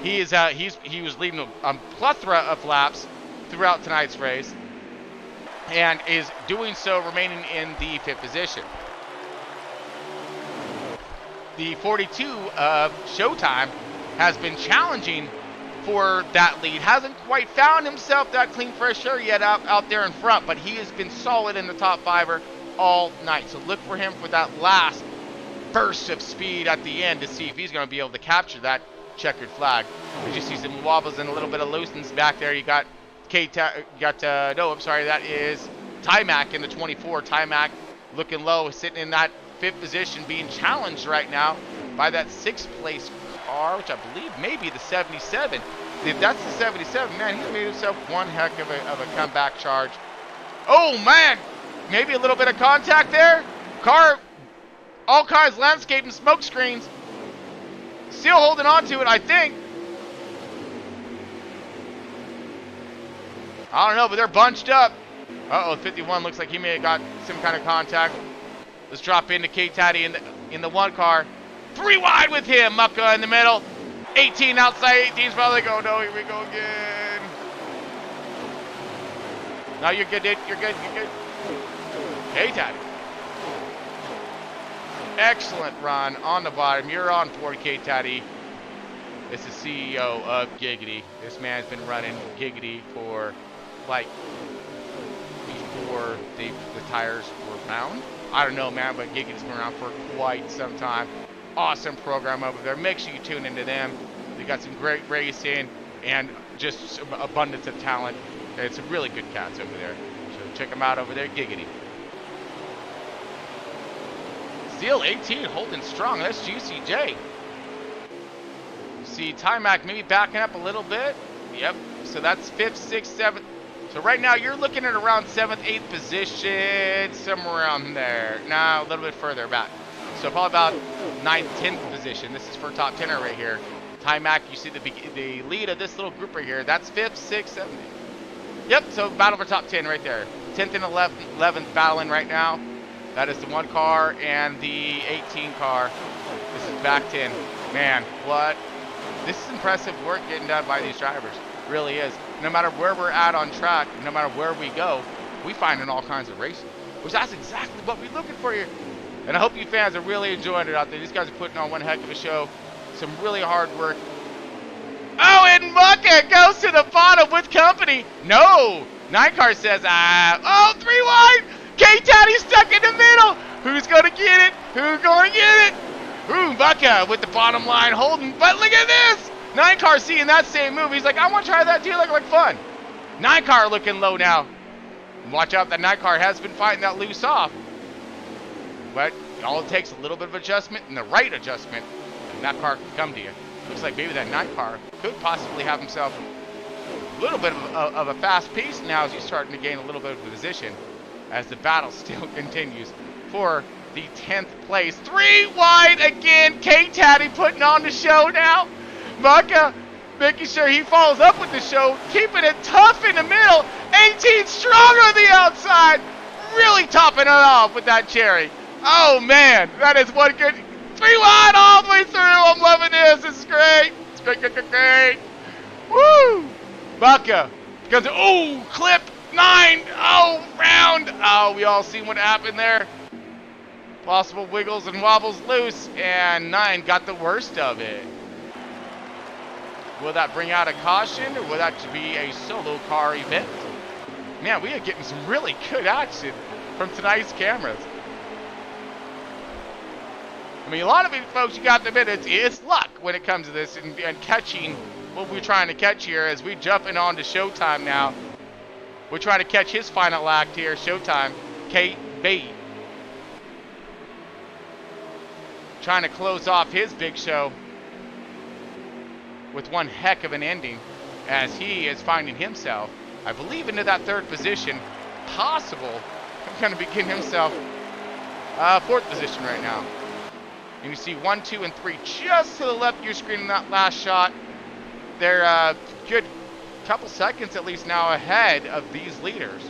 He was leading a plethora of laps throughout tonight's race and is doing so remaining in the 5th position. The 42 of Showtime has been challenging for that lead. Hasn't quite found himself that clean fresh air yet out there in front, but he has been solid in the top 5er all night. So look for him for that last burst of speed at the end to see if he's going to be able to capture that checkered flag. We just see some wobbles and a little bit of looseness back there. You got that is Timac in the 24. Timac looking low, sitting in that 5th position, being challenged right now by that 6th place car, which I believe may be the 77. If that's the 77, man, he's made himself one heck of a comeback charge. Oh man, maybe a little bit of contact there. Car, all kinds of landscape and smoke screens. Still holding on to it, I think. I don't know, but they're bunched up. Uh-oh, 51 looks like he may have got some kind of contact. Let's drop into K-Taddy in the one car. 3 wide with him. Mucka in the middle. 18 outside. 18's probably like, oh no, here we go again. No, you're good, dude. You're good. You're good. K-Taddy. Excellent run on the bottom. You're on board, K-Taddy. This is CEO of Giggity. This man's been running Giggity for, like, before the tires were found. I don't know, man, but Giggity's been around for quite some time. Awesome program over there. Make sure you tune into them. They got some great racing and just some abundance of talent. It's really good cats over there. So check them out over there, Giggity. Steel 18 holding strong. That's GCJ. You see Timac maybe backing up a little bit. Yep. So that's 5th, 6th, 7th. So right now you're looking at around 7th, 8th position, somewhere around there. Now a little bit further back. So probably about 9th, 10th position. This is for top 10er right here. Timac, you see the lead of this little group right here. That's 5th, 6th, 7th. Yep, so battle for top 10 right there. 10th and 11th battling right now. That is the 1 car and the 18 car. This is back 10. Man, what? This is impressive work getting done by these drivers. Really is. No matter where we're at on track, no matter where we go, we find in all kinds of races. Which that's exactly what we're looking for here. And I hope you fans are really enjoying it out there. These guys are putting on one heck of a show. Some really hard work. Oh, and Mucka goes to the bottom with company. No. 9 car says, oh, 3 wide. K-Taddy stuck in the middle. Who's going to get it? Who's going to get it? Ooh, Mucka with the bottom line holding. But look at this. 9 car seeing that same move. He's like, I want to try that too. Like fun. 9 car looking low now. Watch out, that 9 car has been fighting that loose off. But all it takes a little bit of adjustment and the right adjustment, and that car can come to you. Looks like maybe that 9 car could possibly have himself a little bit of a fast pace now as he's starting to gain a little bit of a position as the battle still continues for the 10th place. 3 wide again. K-Taddy putting on the show now. Mucka making sure he follows up with the show, keeping it tough in the middle. 18 strong on the outside. Really topping it off with that cherry. Oh, man. That is one good. 3 wide all the way through. I'm loving this. This is great. It's great, great, great, great. Woo! Mucka goes, oh, clip 9. Oh, round. Oh, we all seen what happened there. Possible wiggles and wobbles loose. And 9 got the worst of it. Will that bring out a caution, or will that be a solo car event? Man, we are getting some really good action from tonight's cameras. I mean, a lot of you folks, you got to admit, it's luck when it comes to this and catching what we're trying to catch here as we jumping on to Showtime now. We're trying to catch his final act here, Showtime, KB. Trying to close off his big show with one heck of an ending as he is finding himself, I believe, into that 3rd position. Possible. Going to be getting himself 4th position right now. And you see 1, 2, and 3 just to the left of your screen in that last shot. They're a good couple seconds at least now ahead of these leaders.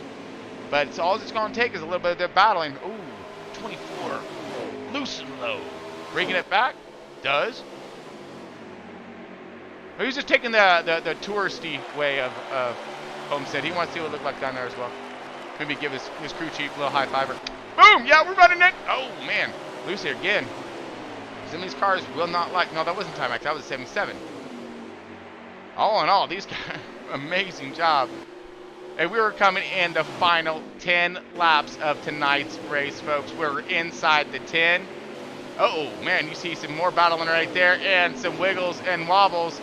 But it's all it's going to take is a little bit of their battling. Ooh, 24. Loose and low. Bringing it back. Does. He's just taking the touristy way of Homestead. He wants to see what it looks like down there as well. Maybe give his crew chief a little high fiver. Boom! Yeah, we're running it. Oh, man. Loose here again. Some of these cars will not like. No, that wasn't Timac. That was a 77. All in all, these guys, amazing job. And we were coming in the final 10 laps of tonight's race, folks. We're inside the 10. Oh, man, you see some more battling right there and some wiggles and wobbles.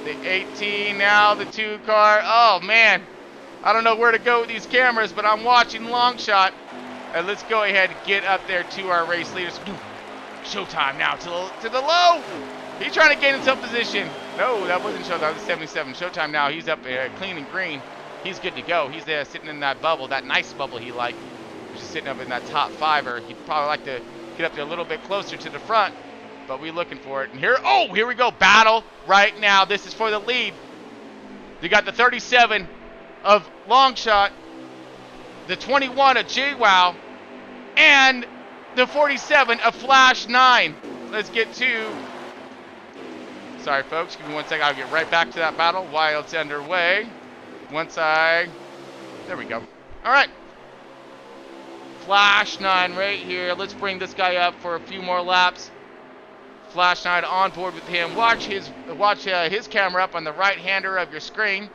The 18 now, the 2 car. Oh, man. I don't know where to go with these cameras, but I'm watching long shot. And let's go ahead and get up there to our race leaders. Showtime now to the low. He's trying to gain himself position. No, that wasn't Showtime. That was 77. Showtime now. He's up clean and green. He's good to go. He's there sitting in that bubble, that nice bubble he liked. He's just sitting up in that top 5er. He'd probably like to get up there a little bit closer to the front. But we're looking for it. And here we go. Battle right now. This is for the lead. You got the 37 of Longshot, the 21 of JWoww, and the 47 of Flash 9. Let's get to... Sorry, folks. Give me 1 second. I'll get right back to that battle while it's underway. There we go. All right. Flash 9 right here. Let's bring this guy up for a few more laps. Flash 9 on board with him. Watch his camera up on the right-hander of your screen.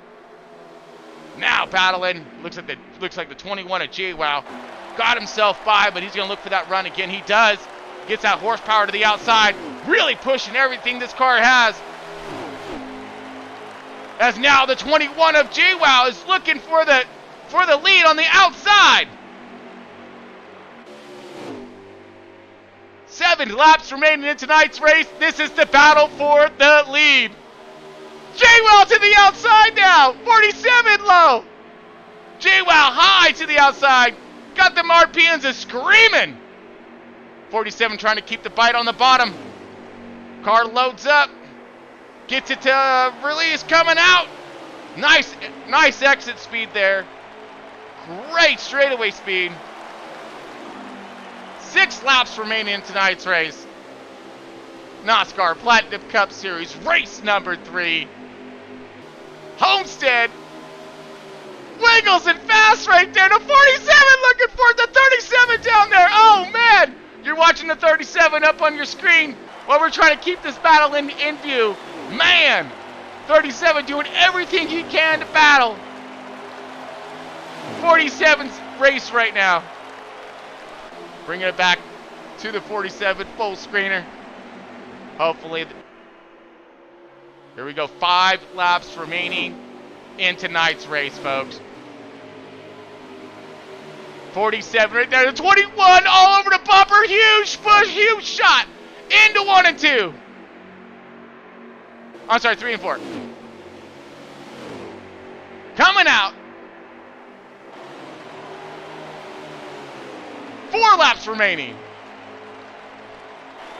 Now battling. Looks like the 21 of JWoww. Got himself by, but he's going to look for that run again. He does. Gets that horsepower to the outside. Really pushing everything this car has. As now the 21 of JWoww is looking for the lead on the outside. 7 laps remaining in tonight's race. This is the battle for the lead. JWoww to the outside now. 47 low. JWoww high to the outside. Got them RPMs a screaming. 47 trying to keep the bite on the bottom. Car loads up. Gets it to release, coming out. Nice exit speed there. Great straightaway speed. 6 laps remaining in tonight's race. NOSSCAR Platinum Cup Series, race number 3. Homestead wiggles it fast right there. The 47 looking for it. The 37 down there. Oh, man. You're watching the 37 up on your screen while we're trying to keep this battle in view. Man, 37 doing everything he can to battle. 47's race right now. Bringing it back to the 47 full screener. Hopefully. Here we go. 5 laps remaining in tonight's race, folks. 47 right there. The 21 all over the bumper. Huge push, huge shot. Into 1 and 2. I'm sorry, 3 and 4. Coming out. 4 laps remaining.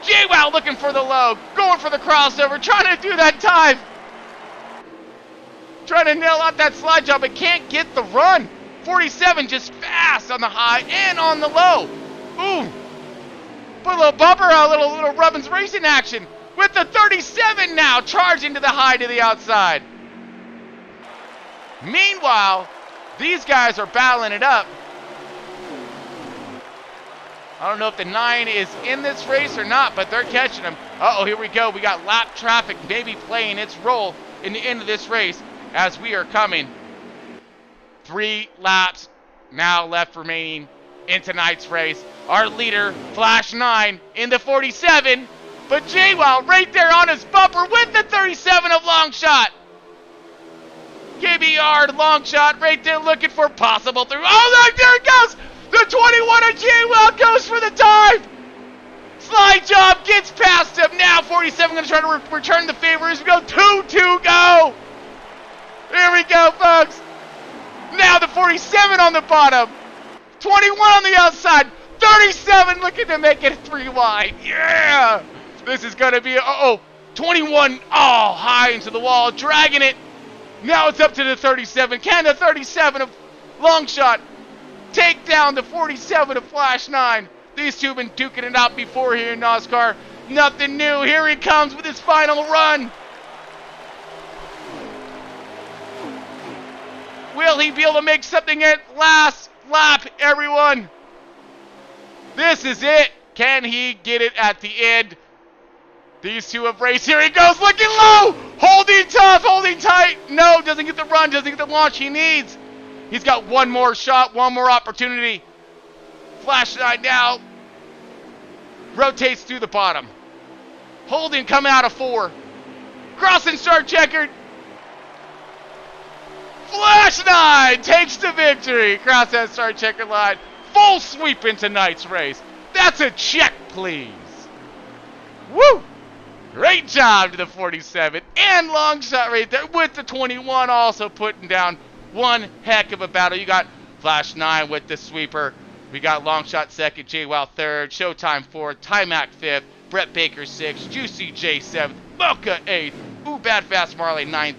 JWoww looking for the low. Going for the crossover. Trying to do that time. Trying to nail out that slide job, but can't get the run. 47 just fast on the high and on the low. Ooh. Put a little bumper, a little Rubbins racing action. With the 37 now charging to the high to the outside. Meanwhile, these guys are battling it up. I don't know if the 9 is in this race or not, but they're catching him. Uh-oh, here we go. We got lap traffic maybe playing its role in the end of this race as we are coming. 3 laps now left remaining in tonight's race. Our leader, Flash 9, in the 47, but JWoww right there on his bumper with the 37 of Longshot. KBR Longshot right there looking for possible through. Oh, look, there it goes! The 21 of JWoww goes for the dive! Slide job gets past him. Now 47 going to try to return the favor as we go 2-2 go. Here we go, folks. Now the 47 on the bottom. 21 on the outside. 37 looking to make it 3 wide. Yeah! This is going to be, 21, high into the wall, dragging it. Now it's up to the 37. Can the 37 of Longshot take down the 47 of Flash 9? These two have been duking it out before here in NOSSCAR. Nothing new. Here he comes with his final run. Will he be able to make something at last lap, everyone? This is it. Can he get it at the end? These two have raced. Here he goes, looking low. Holding tough, holding tight. No, doesn't get the run, doesn't get the launch he needs. He's got one more shot, one more opportunity. Flash 9 now. Rotates through the bottom. Holding coming out of 4. Crossing start checkered. Flash 9 takes the victory. Cross that start checkered line. Full sweep in tonight's race. That's a check, please. Woo! Great job to the 47 and Longshot right there with the 21 also putting down one heck of a battle. You got Flash 9 with the sweeper. We got Longshot second, JWoww third, Showtime fourth, Timac fifth, Brett Baker sixth, Juicy J seventh, Mocha eighth, Ooh Bad Fast Marley ninth,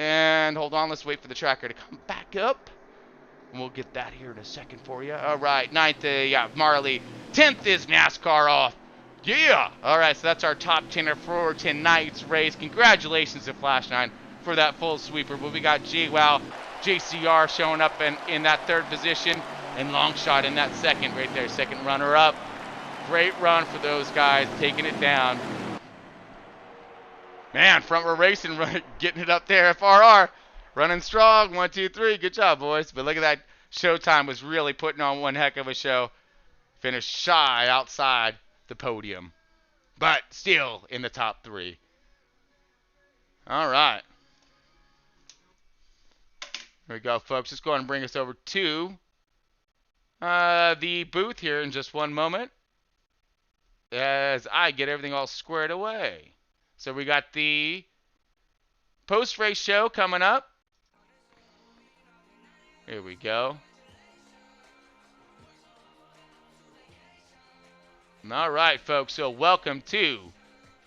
And hold on, let's wait for the tracker to come back up. And we'll get that here in a second for you. All right, 9th, yeah, Marley. 10th is NASCAR off. Yeah! All right, so that's our top 10 for tonight's race. Congratulations to Flash 9 for that full sweeper. But we got JWoww, JCR showing up in that 3rd position, and Longshot in that 2nd right there, 2nd runner-up. Great run for those guys, taking it down. Man, front row racing, getting it up there, FRR. Running strong, 1, 2, 3. Good job, boys. But look at that. Showtime was really putting on one heck of a show. Finished shy outside the podium, but still in the top 3. All right. Here we go, folks. Let's go ahead and bring us over to the booth here in just one moment as I get everything all squared away. So we got the post-race show coming up. Here we go. All right, folks. So welcome to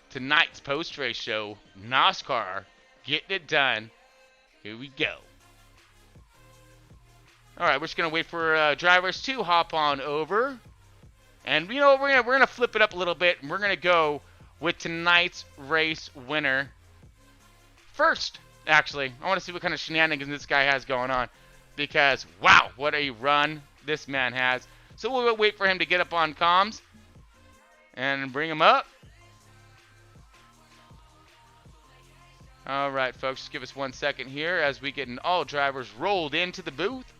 tonight's post-race show, NOSSCAR, getting it done. Here we go. All right, we're just gonna wait for drivers to hop on over, and you know we're gonna flip it up a little bit, and we're gonna go with tonight's race winner first. Actually, I want to see what kind of shenanigans this guy has going on, because wow, what a run this man has. So we'll wait for him to get up on comms and bring him up. All right, folks, just give us 1 second here as we get all drivers rolled into the booth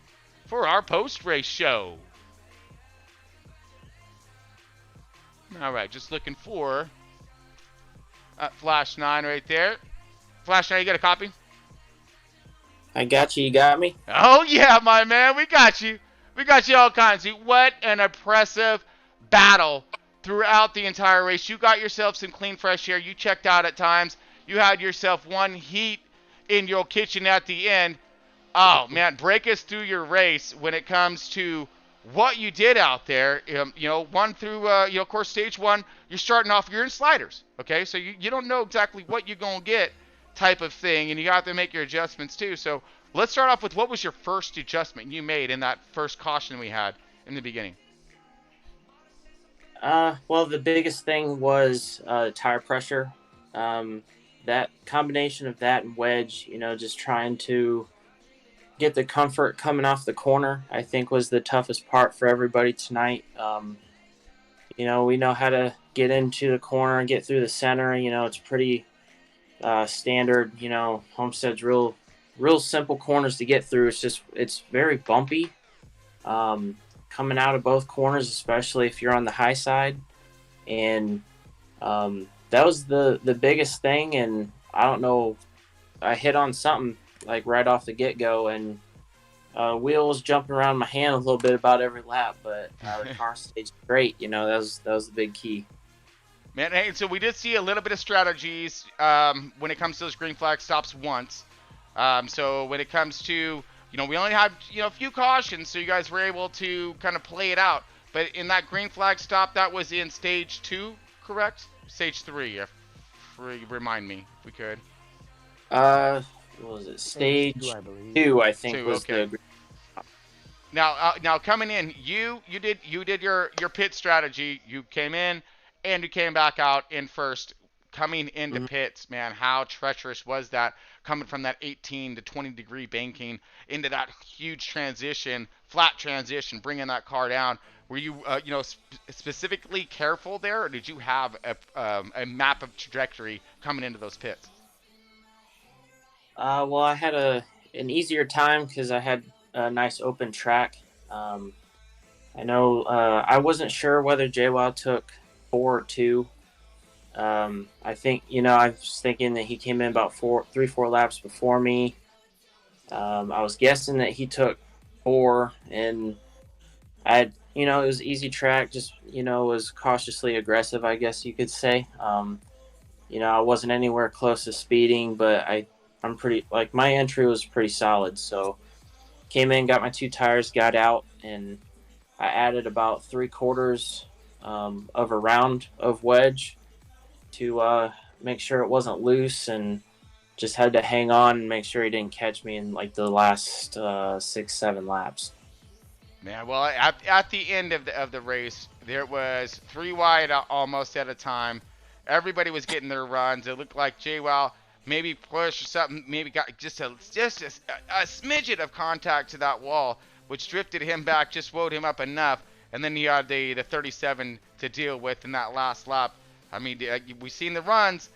for our post-race show. All right, just looking for Flash 9 right there. Flash 9, you got a copy? I got you. You got me? Oh, yeah, my man. We got you. We got you all kinds. What an impressive battle throughout the entire race. You got yourself some clean, fresh air. You checked out at times. You had yourself one heat in your kitchen at the end. Oh, man, break us through your race when it comes to what you did out there. You know, 1 through, of course, stage 1, you're starting off, you're in sliders, okay? So you don't know exactly what you're going to get type of thing, and you got to make your adjustments too. So let's start off with what was your first adjustment you made in that first caution we had in the beginning? Well, the biggest thing was tire pressure. That combination of that and wedge, you know, just trying to get the comfort coming off the corner, I think was the toughest part for everybody tonight. You know, we know how to get into the corner and get through the center. You know, it's pretty standard. You know, Homestead's real simple corners to get through. It's very bumpy coming out of both corners, especially if you're on the high side. And that was the biggest thing. And I don't know, I hit on something like right off the get-go, and wheel was jumping around my hand a little bit about every lap, but the car stayed great. You know, that was the big key. Man, hey, so we did see a little bit of strategies when it comes to those green flag stops once. So when it comes to, you know, we only had, you know, a few cautions, so you guys were able to kind of play it out. But in that green flag stop, that was in stage 2, correct? Stage 3, remind me if we could. What was it? Stage 2, I think, was okay. Now coming in, you did your pit strategy. You came in and you came back out in first. Coming into pits, man, how treacherous was that? Coming from that 18 to 20 degree banking into that huge transition, flat transition, bringing that car down. Were you, specifically careful there, or did you have a map of trajectory coming into those pits? Well, I had an easier time because I had a nice open track. I know I wasn't sure whether JWoww took 4 or 2. I think, you know, I was thinking that he came in about 3-4 laps before me. I was guessing that he took 4, and it was easy track, just, you know, was cautiously aggressive, I guess you could say. I wasn't anywhere close to speeding, but I'm pretty, like, my entry was pretty solid. So came in, got my 2 tires, got out, and I added about 3/4 of a round of wedge to make sure it wasn't loose. And just had to hang on and make sure he didn't catch me in like the last 6-7 laps. Man, well, at the end of the race, there was 3 wide almost at a time. Everybody was getting their runs. It looked like JWoww maybe pushed or something, maybe got just a smidget of contact to that wall, which drifted him back, just woke him up enough, and then he had the 37 to deal with in that last lap. I mean, we've seen the runs.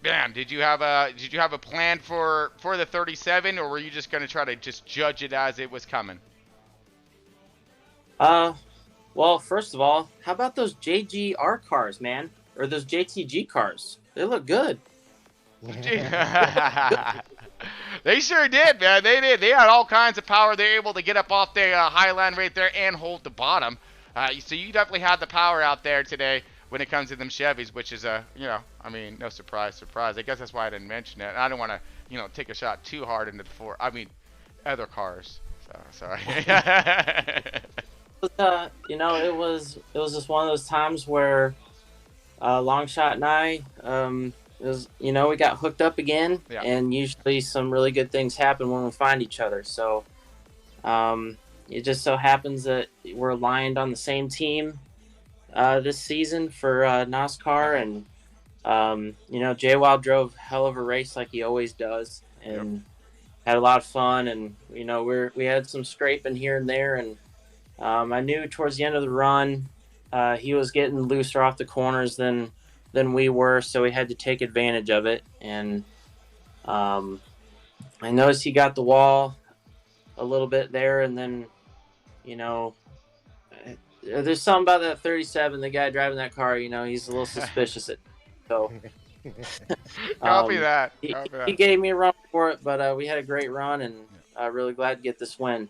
Man, did you have a plan for the 37, or were you just going to try to just judge it as it was coming? Well, first of all, how about those JGR cars, man? Or those JTG cars? They look good. They sure did, man. They did. They had all kinds of power. They were able to get up off the highline right there and hold the bottom. So you definitely had the power out there today when it comes to them Chevys, which is I mean, no surprise. I guess that's why I didn't mention it. I don't want to, take a shot too hard into the other cars. So sorry. It was just one of those times where Longshot and I, we got hooked up again, yeah. And usually some really good things happen when we find each other. So it just so happens that we're aligned on the same team this season for NOSSCAR, and JWoww drove a hell of a race like he always does, and had a lot of fun, and we had some scraping here and there, and I knew towards the end of the run he was getting looser off the corners than we were, so we had to take advantage of it. And I noticed he got the wall a little bit there, and then there's something about that 37, the guy driving that car, he's a little suspicious. So Copy that. He gave me a run for it, but we had a great run, and really glad to get this win.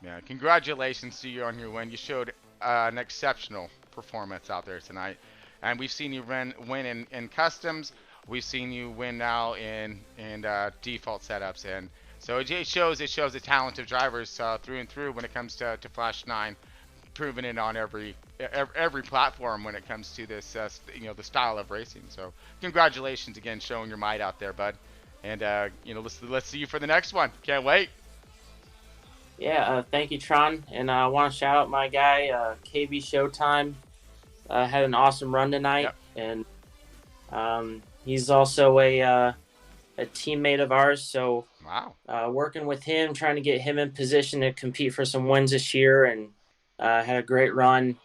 Yeah, congratulations to you on your win. You showed an exceptional performance out there tonight, and we've seen you win in customs. We've seen you win now in default setups, and so it shows the talent of drivers through and through when it comes to Flash 9, proving it on every platform when it comes to this the style of racing. So congratulations again, showing your might out there, bud. And let's see you for the next one. Can't wait. Yeah, thank you, Tron. And I want to shout out my guy, KB Showtime. Had an awesome run tonight. Yep. And he's also a teammate of ours. So wow, working with him, trying to get him in position to compete for some wins this year, and had a great run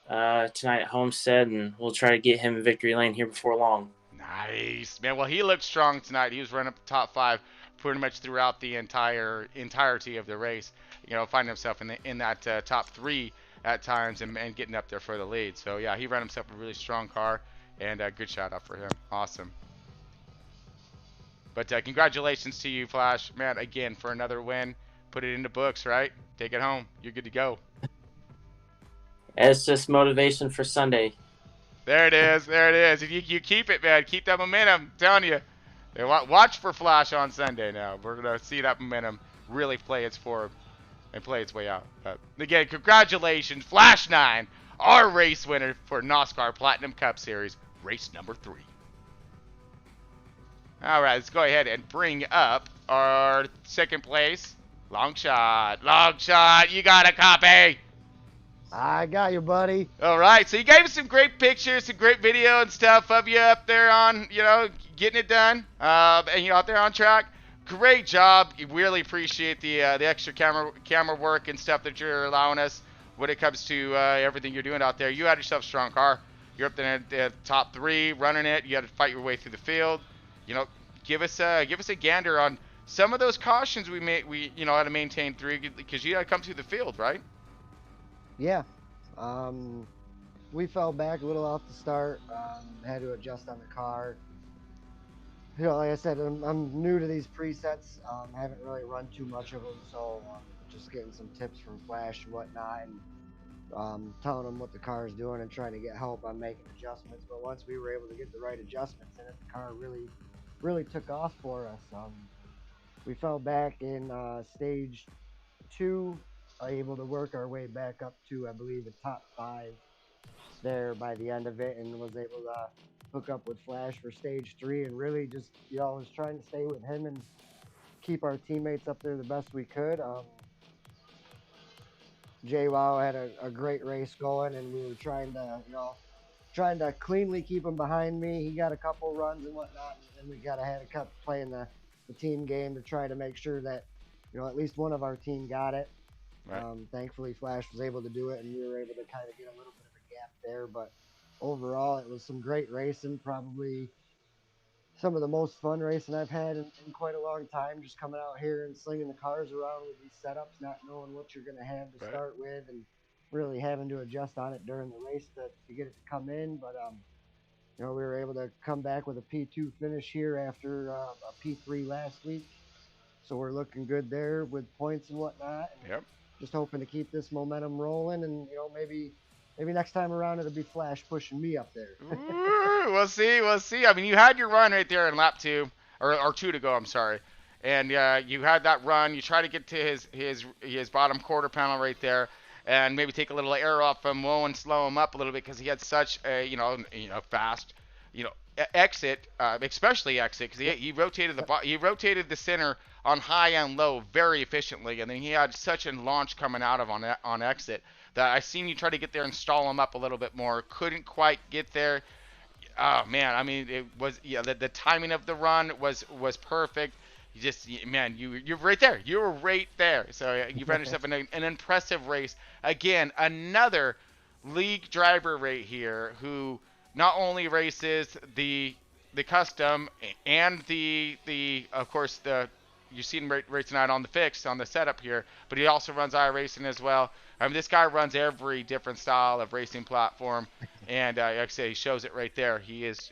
tonight at Homestead, and we'll try to get him in victory lane here before long. Nice, man. Well, he looked strong tonight. He was running up the top 5 pretty much throughout the entirety of the race. Finding himself in that top 3 at times and getting up there for the lead. So yeah, he ran himself a really strong car, and good shout out for him. Awesome. But congratulations to you, Flash, man, again for another win. Put it in the books, right? Take it home. You're good to go. It's just motivation for Sunday. There it is. If you keep it, man, keep that momentum. I'm telling you. Watch for Flash on Sunday now. We're going to see that momentum really play its form and play its way out. But again, congratulations, Flash 9, our race winner for NOSSCAR Platinum Cup Series, race number 3. All right, let's go ahead and bring up our second place, Longshot. Longshot, you got a copy. I got you, buddy. All right, so you gave us some great pictures, some great video and stuff of you up there on, getting it done, and out there on track. Great job. We really appreciate the extra camera work and stuff that you're allowing us when it comes to everything you're doing out there. You had yourself a strong car. You're up there at the top 3, running it. You had to fight your way through the field. Give us a gander on some of those cautions we had to maintain through, because you had to come through the field, right? Yeah. We fell back a little off the start. Had to adjust on the car. Like I said, I'm new to these presets. Haven't really run too much of them, so just getting some tips from Flash and whatnot, and telling them what the car is doing and trying to get help on making adjustments. But once we were able to get the right adjustments in it, the car really took off for us. We fell back in stage 2, able to work our way back up to, I believe, the top 5 there by the end of it, and was able to hook up with Flash for stage 3, and really just, you know, I was trying to stay with him and keep our teammates up there the best we could. JWoww had a great race going, and we were trying to, you know, trying to cleanly keep him behind me. He got a couple runs and whatnot, and we had to keep playing the team game to try to make sure that, you know, at least one of our team got it. Right. Thankfully, Flash was able to do it, and we were able to kind of get a little bit of a gap there. But overall, it was some great racing. Probably some of the most fun racing I've had in quite a long time. Just coming out here and slinging the cars around with these setups, not knowing what you're going to have to Right. start with, and really having to adjust on it during the race to get it to come in. But you know, we were able to come back with a P2 finish here after a P3 last week. So we're looking good there with points and whatnot. And Yep. just hoping to keep this momentum rolling, and, you know, maybe next time around it'll be Flash pushing me up there. Ooh, we'll see. We'll see. I mean, you had your run right there in lap 2, or 2 to go. I'm sorry. And you had that run. You try to get to his bottom quarter panel right there, and maybe take a little air off him, low and slow him up a little bit because he had such a fast exit, especially exit because he rotated the center on high and low very efficiently, and then he had such a launch coming out of on exit that I seen you try to get there and stall him up a little bit more. Couldn't quite get there. Oh man, I mean it was the timing of the run was perfect. You just you're right there. You were right there. So you ran yourself an impressive race. Again, another league driver right here who not only races the custom and the of course you've seen race tonight on the fix on the setup here, but he also runs iRacing as well. I mean, this guy runs every different style of racing platform, and like I say, he shows it right there. He is.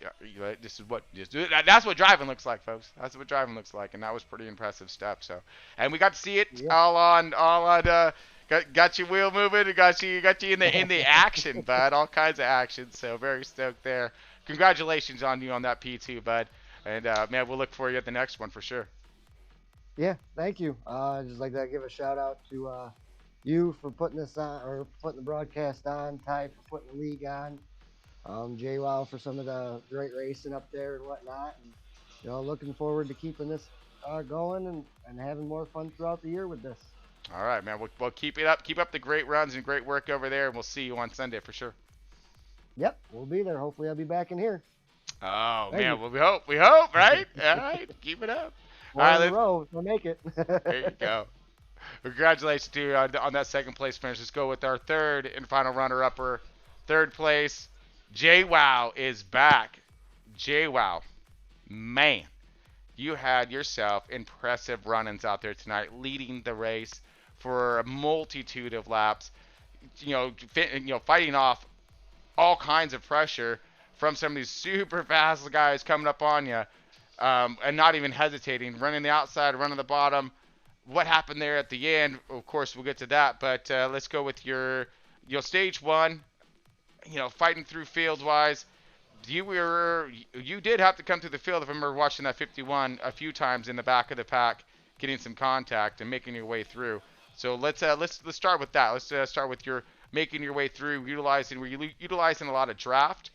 That's what driving looks like, folks. That's what driving looks like, and that was pretty impressive stuff. So, and we got to see it all on. Got your wheel moving. Got you in the action, bud. All kinds of action. So very stoked there. Congratulations on you on that P2, bud. And man, we'll look for you at the next one for sure. Yeah, thank you. Just like to give a shout out to you for putting this on, or putting the broadcast on, Ty for putting the league on, JWoww for some of the great racing up there and whatnot. And, you know, looking forward to keeping this going and having more fun throughout the year with this. All right, man. We'll keep it up. Keep up the great runs and great work over there, and we'll see you on Sunday for sure. Yep, we'll be there. Hopefully, I'll be back in here. Oh, Thank man. you. Well, we hope, right? All right. Keep it up. All right, we'll make it. There you go. Congratulations to you on that second place finish. Let's go with our third and final runner-upper. Third place, JWoww is back. JWoww, man, you had yourself impressive run-ins out there tonight, leading the race for a multitude of laps. Fighting off all kinds of pressure from some of these super fast guys coming up on you, and not even hesitating, running the outside, running the bottom. What happened there at the end? Of course, we'll get to that, but let's go with your stage one. Fighting through field-wise. You did have to come through the field. If I remember watching that 51 a few times in the back of the pack, getting some contact and making your way through. So let's start with that. Let's start with your making your way through, were you utilizing a lot of draft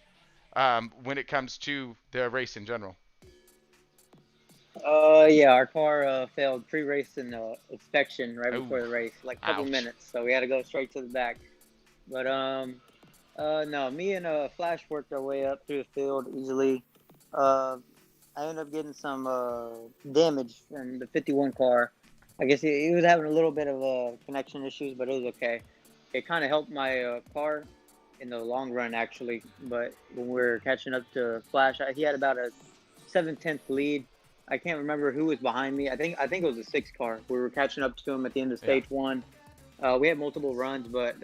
when it comes to the race in general? Yeah, our car failed pre-race and inspection right before the race, like a couple minutes, so we had to go straight to the back. But no, me and Flash worked our way up through the field easily. I ended up getting some damage in the 51 car. I guess he was having a little bit of connection issues, but it was okay. It kind of helped my car in the long run, actually. But when we were catching up to Flash, he had about a 7/10 lead. I can't remember who was behind me. I think it was a 6 car. We were catching up to him at the end of stage one. We had multiple runs, but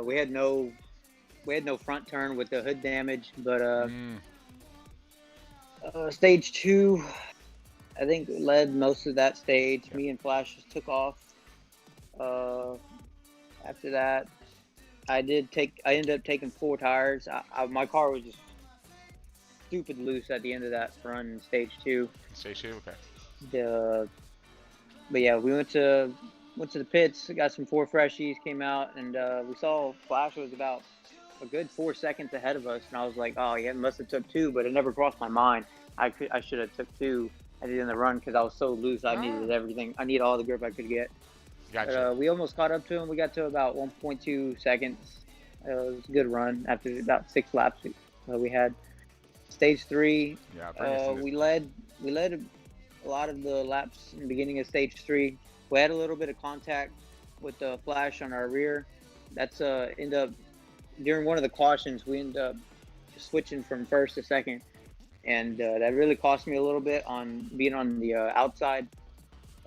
we had no front turn with the hood damage. But stage 2, I think, led most of that stage. Me and Flash just took off. After that, I ended up taking 4 tires. My car was just stupid loose at the end of that run in stage 2. Stage 2, okay. But yeah, we went to the pits, got some 4 freshies, came out, and we saw Flash was about a good 4 seconds ahead of us, and I was like, oh yeah, it must have took 2, but it never crossed my mind. I should have took 2 at the end of the run because I was so loose. I needed everything. I needed all the grip I could get. Gotcha. But, we almost caught up to him. We got to about 1.2 seconds. It was a good run after about 6 laps we had. Stage 3, we led a lot of the laps in the beginning of stage 3. We had a little bit of contact with the flash on our rear. That's end up during one of the cautions. We ended up switching from first to second, and that really cost me a little bit on being on the outside.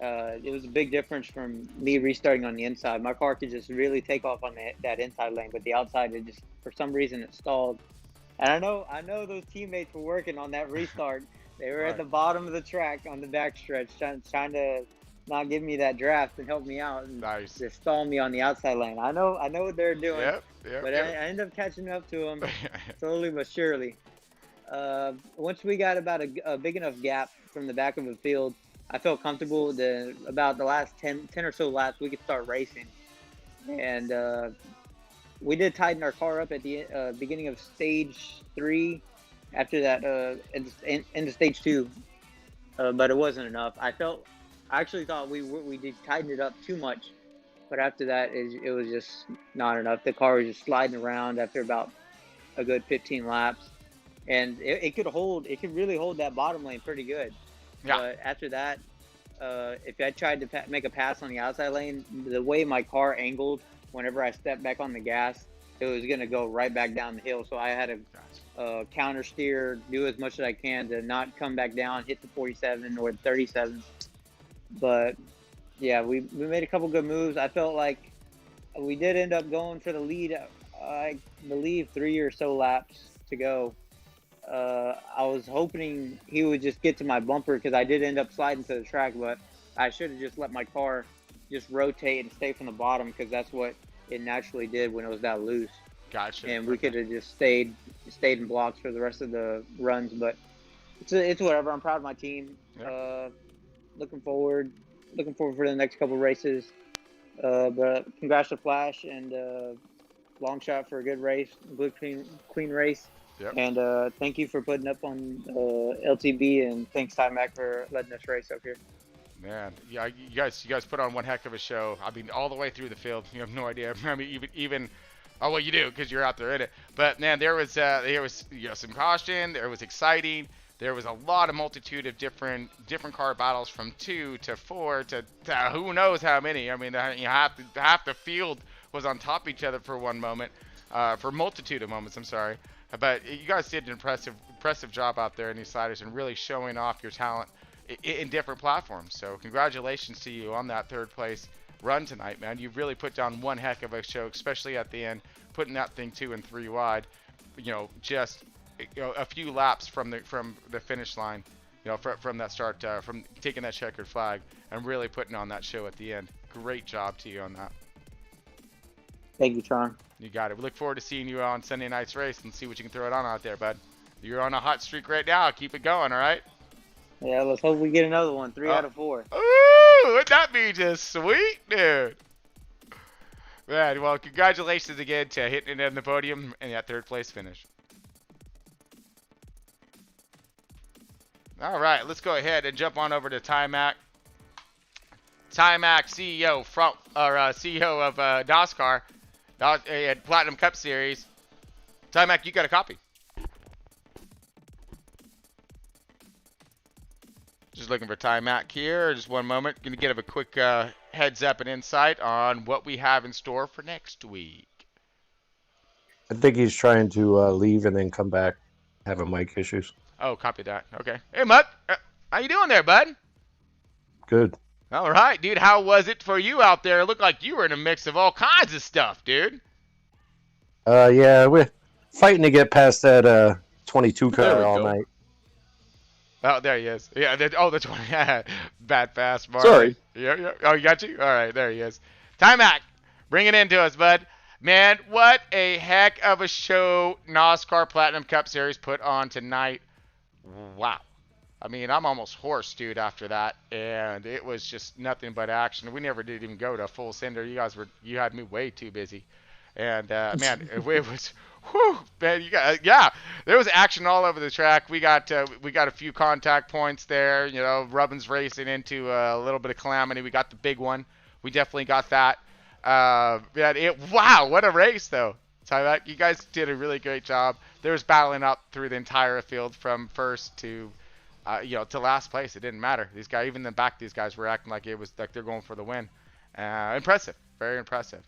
It was a big difference from me restarting on the inside. My car could just really take off on that inside lane, but the outside, it just, for some reason, it stalled. And I know those teammates were working on that restart. They were at the bottom of the track on the backstretch, trying to not give me that draft and help me out and just stall me on the outside lane. I know what they're doing, but I ended up catching up to them slowly but surely. Once we got about a big enough gap from the back of the field, I felt comfortable that about the last 10 or so laps, we could start racing. And we did tighten our car up at the beginning of stage 3 after that into stage 2. But it wasn't enough. I actually thought we did tighten it up too much. But after that, it was just not enough. The car was just sliding around after about a good 15 laps. And it could really hold that bottom lane pretty good. Yeah. But after that, if I tried to make a pass on the outside lane, the way my car angled, whenever I stepped back on the gas, it was going to go right back down the hill. So I had to counter steer, do as much as I can to not come back down, hit the 47 or 37. But yeah, we made a couple good moves. I felt like we did end up going for the lead. I believe 3 or so laps to go. I was hoping he would just get to my bumper because I did end up sliding to the track, but I should have just let my car just rotate and stay from the bottom because that's what it naturally did when it was that loose. Gotcha. And we could have just stayed in blocks for the rest of the runs, but it's whatever. I'm proud of my team. Yep. Looking forward for the next couple races. But congrats to Flash and Long Shot for a good race, good clean race. Yep. And thank you for putting up on LTB, and thanks Ty Mac for letting us race up here. Man, yeah, you guys put on one heck of a show. I mean, all the way through the field. You have no idea. I mean, even well, you do because you're out there in it. But man, there was some caution. There was exciting. There was a lot of multitude of different car battles from 2 to 4 to who knows how many. I mean, half the field was on top of each other for one moment, for multitude of moments. I'm sorry. But you guys did an impressive job out there in these sliders and really showing off your talent in different platforms. So congratulations to you on that 3rd place run tonight, man. You've really put down one heck of a show, especially at the end, putting that thing 2 and 3 wide. Just a few laps from the finish line, from that start, from taking that checkered flag and really putting on that show at the end. Great job to you on that. Thank you, Tron. You got it. We look forward to seeing you on Sunday night's race and see what you can throw it on out there, bud. You're on a hot streak right now. Keep it going, all right? Yeah, let's hope we get another one. 3 out of 4. Ooh, wouldn't that be just sweet, dude? Man, well, congratulations again to hitting it in the podium and that 3rd place finish. All right, let's go ahead and jump on over to Ty Mac. Ty Mac, CEO of NOSSCAR. Platinum Cup Series. Ty Mac, you got a copy. Just looking for Ty Mac here. Just one moment. Going to give a quick heads up and insight on what we have in store for next week. I think he's trying to leave and then come back. Having mic issues. Oh, copy that. Okay. Hey, Mutt. How you doing there, bud? Good. All right, dude. How was it for you out there? It looked like you were in a mix of all kinds of stuff, dude. Yeah, we're fighting to get past that 22 car all night. Oh, there he is. Yeah, the 20. Bad fast, Mark. Sorry. Yeah. Oh, you got you? All right, there he is. Ty Mac, bring it into us, bud. Man, what a heck of a show NOSSCAR Platinum Cup Series put on tonight. Wow. I mean, I'm almost hoarse, dude, after that. And it was just nothing but action. We never did even go to full sender. You had me way too busy. And man, it was. Whew, man, yeah, there was action all over the track. We got a few contact points there. You know, Rubbin's racing into a little bit of calamity. We got the big one. We definitely got that. Wow, what a race though. So you guys did a really great job. There was battling up through the entire field from first to, to last place. It didn't matter. These guys, even in the back, these guys were acting like it was like they're going for the win. Impressive, very impressive.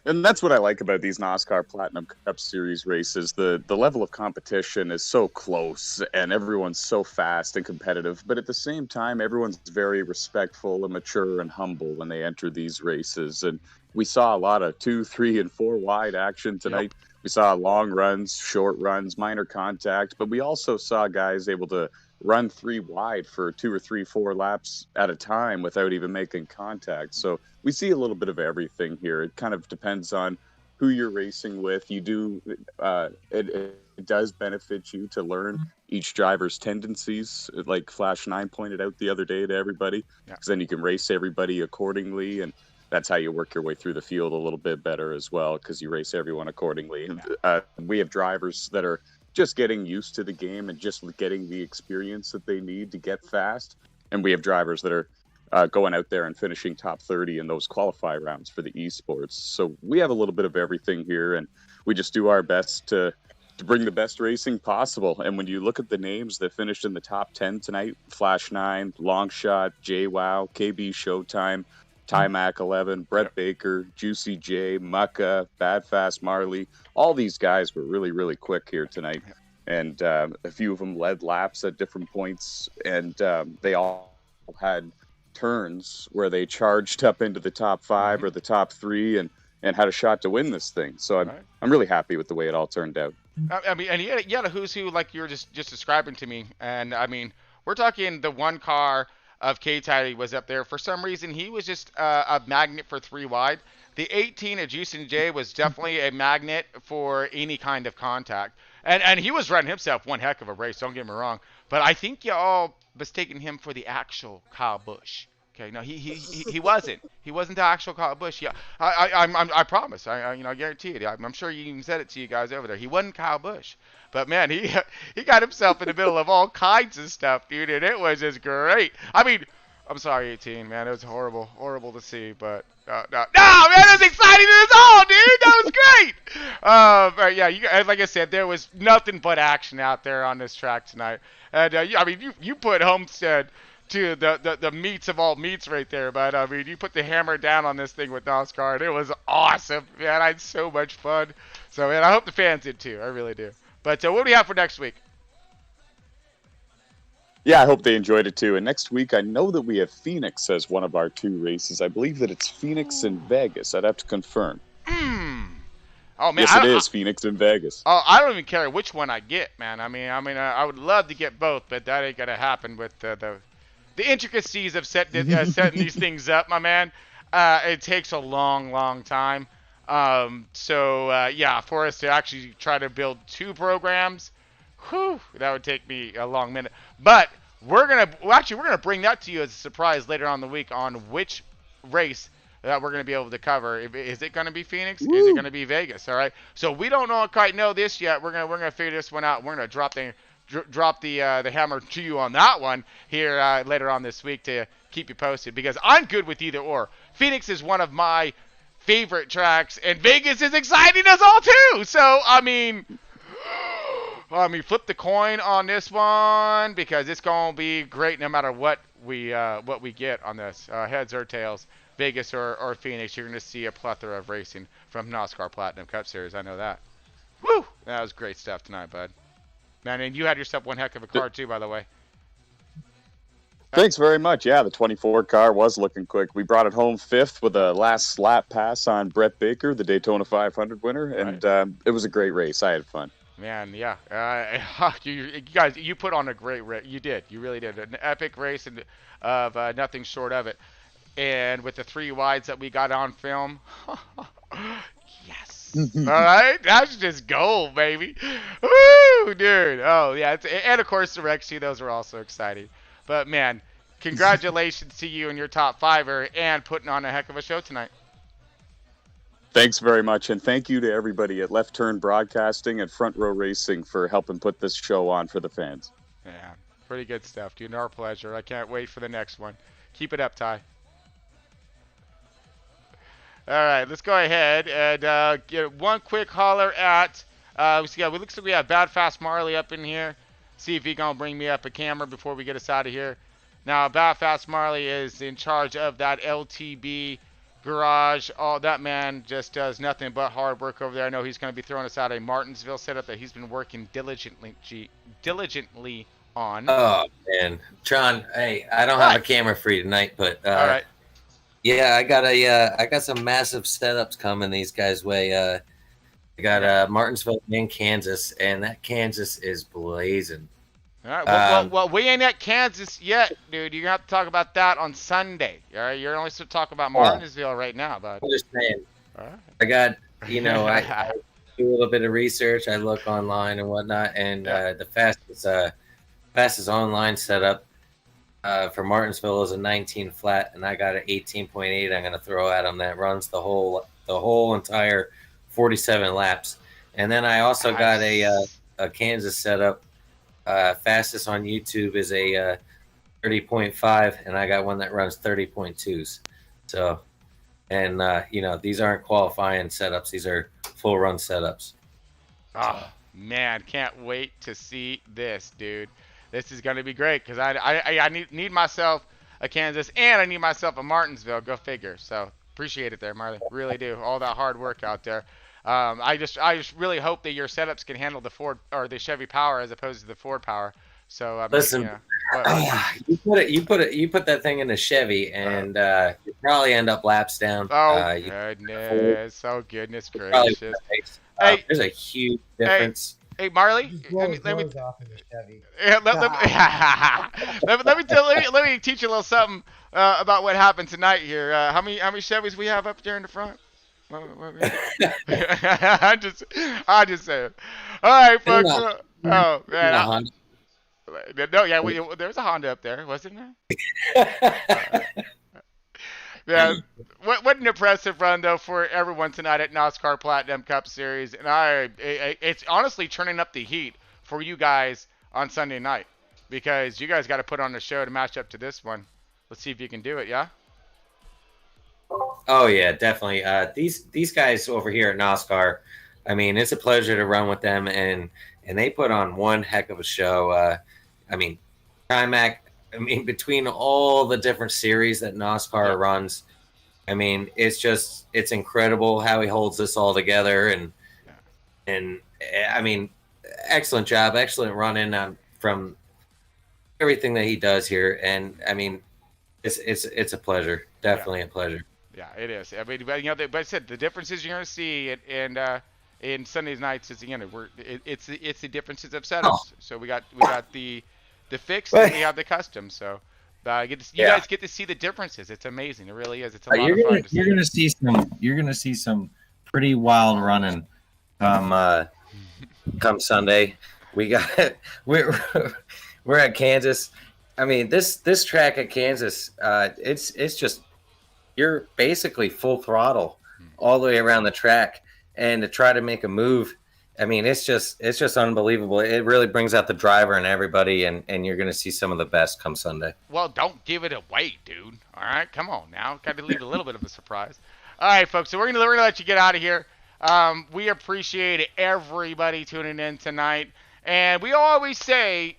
And that's what I like about these NASCAR Platinum Cup Series races. The level of competition is so close and everyone's so fast and competitive. But at the same time, everyone's very respectful and mature and humble when they enter these races. And we saw a lot of 2, 3, and 4 wide action tonight. Yep. We saw long runs, short runs, minor contact. But we also saw guys able to run 3 wide for 2 or 3, 4 laps at a time without even making contact. So we see a little bit of everything here. It kind of depends on who you're racing with. You do it does benefit you to learn each driver's tendencies, like Flash 9 pointed out the other day to everybody, because then you can race everybody accordingly, and that's how you work your way through the field a little bit better as well, because you race everyone accordingly. We have drivers that are just getting used to the game and just getting the experience that they need to get fast, and we have drivers that are going out there and finishing top 30 in those qualify rounds for the esports. So we have a little bit of everything here, and we just do our best to bring the best racing possible. And when you look at the names that finished in the top 10 tonight, Flash 9, Longshot, JWoww, KB Showtime, Timac 11, Brett Baker, Juicy J, Mucka, Bad Fast Marley, all these guys were really, really quick here tonight. And a few of them led laps at different points, and they all had turns where they charged up into the top 5 or the top 3 and had a shot to win this thing. So I'm really happy with the way it all turned out. I mean, and you had a who's who like you were just describing to me. And I mean, we're talking the one car of K-Tide was up there. For some reason, he was just a magnet for 3 wide. The 18 of Juice and J was definitely a magnet for any kind of contact. And he was running himself one heck of a race, don't get me wrong. But I think y'all mistaken him for the actual Kyle Busch. Okay, no, he wasn't. He wasn't the actual Kyle Busch. Yeah, I promise. I guarantee it. I'm sure you even said it to you guys over there. He wasn't Kyle Busch. But man, he got himself in the middle of all kinds of stuff, dude, and it was just great. I mean, I'm sorry, 18, man. It was horrible to see, but no, man, it was exciting as all, dude. That was great. But yeah, like I said, there was nothing but action out there on this track tonight. And I mean, you put Homestead to the meats of all meats right there, but I mean, you put the hammer down on this thing with NOSSCAR, and it was awesome, man. I had so much fun. So, man, I hope the fans did too. I really do. But what do we have for next week? Yeah, I hope they enjoyed it too. And next week, I know that we have Phoenix as one of our 2 races. I believe that it's Phoenix and Vegas. I'd have to confirm. Oh man, yes, it is Phoenix and Vegas. Oh, I don't even care which one I get, man. I mean, I would love to get both, but that ain't gonna happen with the intricacies of setting these things up, my man. It takes a long time. Yeah, for us to actually try to build 2 programs, that would take me a long minute. But we're gonna bring that to you as a surprise later on in the week on which race that we're gonna be able to cover. Is it gonna be Phoenix? Woo. Is it gonna be Vegas? All right. So we don't quite know this yet. We're gonna figure this one out. We're gonna drop the hammer to you on that one here later on this week to keep you posted, because I'm good with either or. Phoenix is one of my favorite tracks, and Vegas is exciting as all too. So I mean, flip the coin on this one, because it's gonna be great no matter what we get on this, heads or tails, Vegas or Phoenix. You're gonna see a plethora of racing from NASCAR Platinum Cup Series. I know that. Woo! That was great stuff tonight, bud. Man, and you had yourself one heck of a car too, by the way. Thanks very much. Yeah, the 24 car was looking quick. We brought it home 5th with a last lap pass on Brett Baker, the Daytona 500 winner, and it was a great race. I had fun. Man, yeah. You guys, you put on a great race. You did. You really did. An epic race of nothing short of it. And with the 3 wides that we got on film, yes. All right, that's just gold, baby. Woo, dude. Oh, yeah. And, of course, the Rexy, those were also exciting. But, man, congratulations to you and your top 5er and putting on a heck of a show tonight. Thanks very much, and thank you to everybody at Left Turn Broadcasting and Front Row Racing for helping put this show on for the fans. Yeah, pretty good stuff, dude. Our pleasure. I can't wait for the next one. Keep it up, Ty. All right, let's go ahead and get one quick holler at. We looks like we have Bad Fast Marley up in here. See if he gonna bring me up a camera before we get us out of here. Now, Bad Fast Marley is in charge of that LTB garage. All that man just does nothing but hard work over there. I know he's gonna be throwing us out a Martinsville setup that he's been working diligently on. Oh man, John. Hey, I don't have a camera for you tonight, but all right. Yeah, I got some massive setups coming these guys' way. I got Martinsville and Kansas, and that Kansas is blazing. All right. Well, we ain't at Kansas yet, dude. You're gonna have to talk about that on Sunday. All right. You're only supposed to talk about Martinsville right now, bud. I'm just saying. All right. I got, I do a little bit of research. I look online and whatnot, and the fastest online setup for Martinsville is a 19 flat, and I got an 18.8. I'm going to throw at them that runs the whole entire 47 laps. And then I also got a Kansas setup. Fastest on YouTube is a 30.5, and I got one that runs 30.2s. So, and these aren't qualifying setups; these are full run setups. Oh man, can't wait to see this, dude. This is going to be great because I need myself a Kansas and I need myself a Martinsville. Go figure. So appreciate it there, Marley. Really do. All that hard work out there. I just really hope that your setups can handle the Ford or the Chevy Power as opposed to the Ford Power. So listen, you put that thing in a Chevy and you probably end up laps down. Oh goodness! Oh goodness gracious! Hey, there's a huge difference. Hey Marley, let me let me teach you a little something about what happened tonight here. How many Chevys we have up there in the front? I just saying. All right, folks. Oh man. No, yeah, there was a Honda up there, wasn't there? Yeah, what an impressive run though for everyone tonight at NOSSCAR Platinum Cup Series, and it's honestly turning up the heat for you guys on Sunday night because you guys got to put on a show to match up to this one. Let's see if you can do it, yeah. Oh yeah, definitely. These guys over here at NOSSCAR, I mean, it's a pleasure to run with them, and they put on one heck of a show. I mean, Trimac. I mean, between all the different series that NOSSCAR runs, I mean, it's incredible how he holds this all together, and I mean, excellent job, excellent running from everything that he does here, and I mean, it's a pleasure, definitely a pleasure. Yeah, it is. I mean, but but I said the differences you're going to see in Sundays nights is it's the differences of setups. Oh. So we got the fixed and we have the custom. So you guys get to see the differences. It's amazing. It really is. It's a lot of fun. You're going to see some pretty wild running come Sunday. We're at Kansas. I mean, this track at Kansas, it's just you're basically full throttle all the way around the track, and to try to make a move, I mean, it's just unbelievable. It really brings out the driver and everybody, and you're going to see some of the best come Sunday. Well, don't give it away, dude. All right, come on now. Got to leave a little bit of a surprise. All right, folks. So we're gonna let you get out of here. We appreciate everybody tuning in tonight, and we always say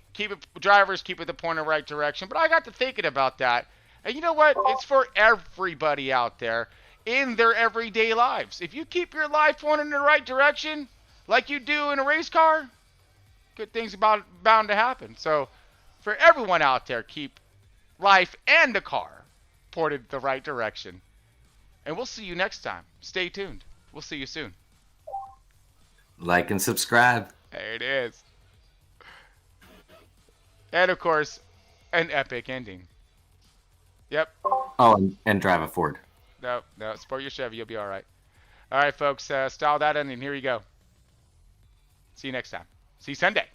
drivers keep it the point in the right direction. But I got to thinking about that, and you know what? It's for everybody out there in their everyday lives. If you keep your life pointed in the right direction, like you do in a race car, good things bound to happen. So for everyone out there, keep life and the car pointed the right direction. And we'll see you next time. Stay tuned. We'll see you soon. Like and subscribe. There it is. And of course, an epic ending. Yep. Oh, and drive a Ford. No, sport your Chevy. You'll be all right. All right, folks. Style that ending. Here you go. See you next time. See you Sunday.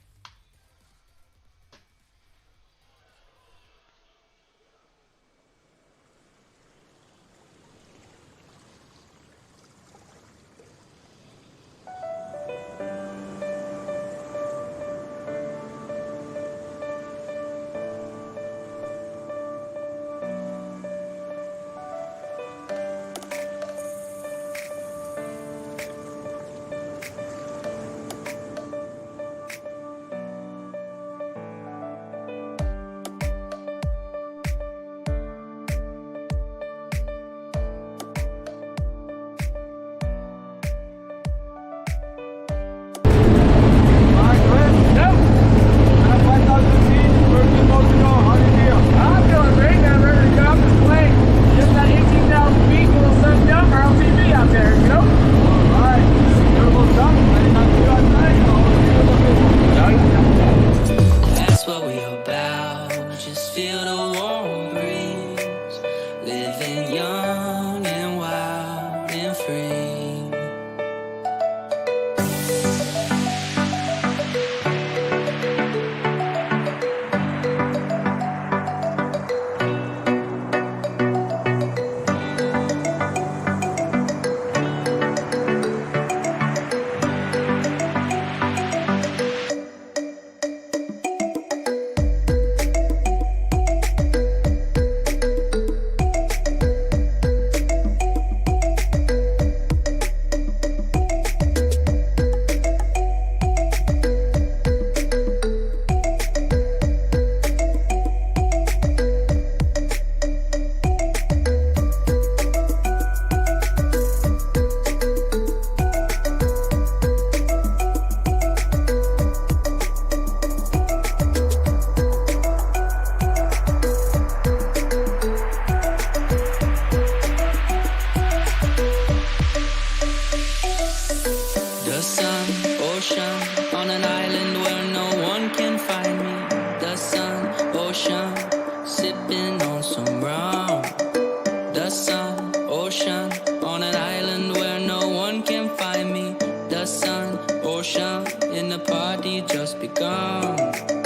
young.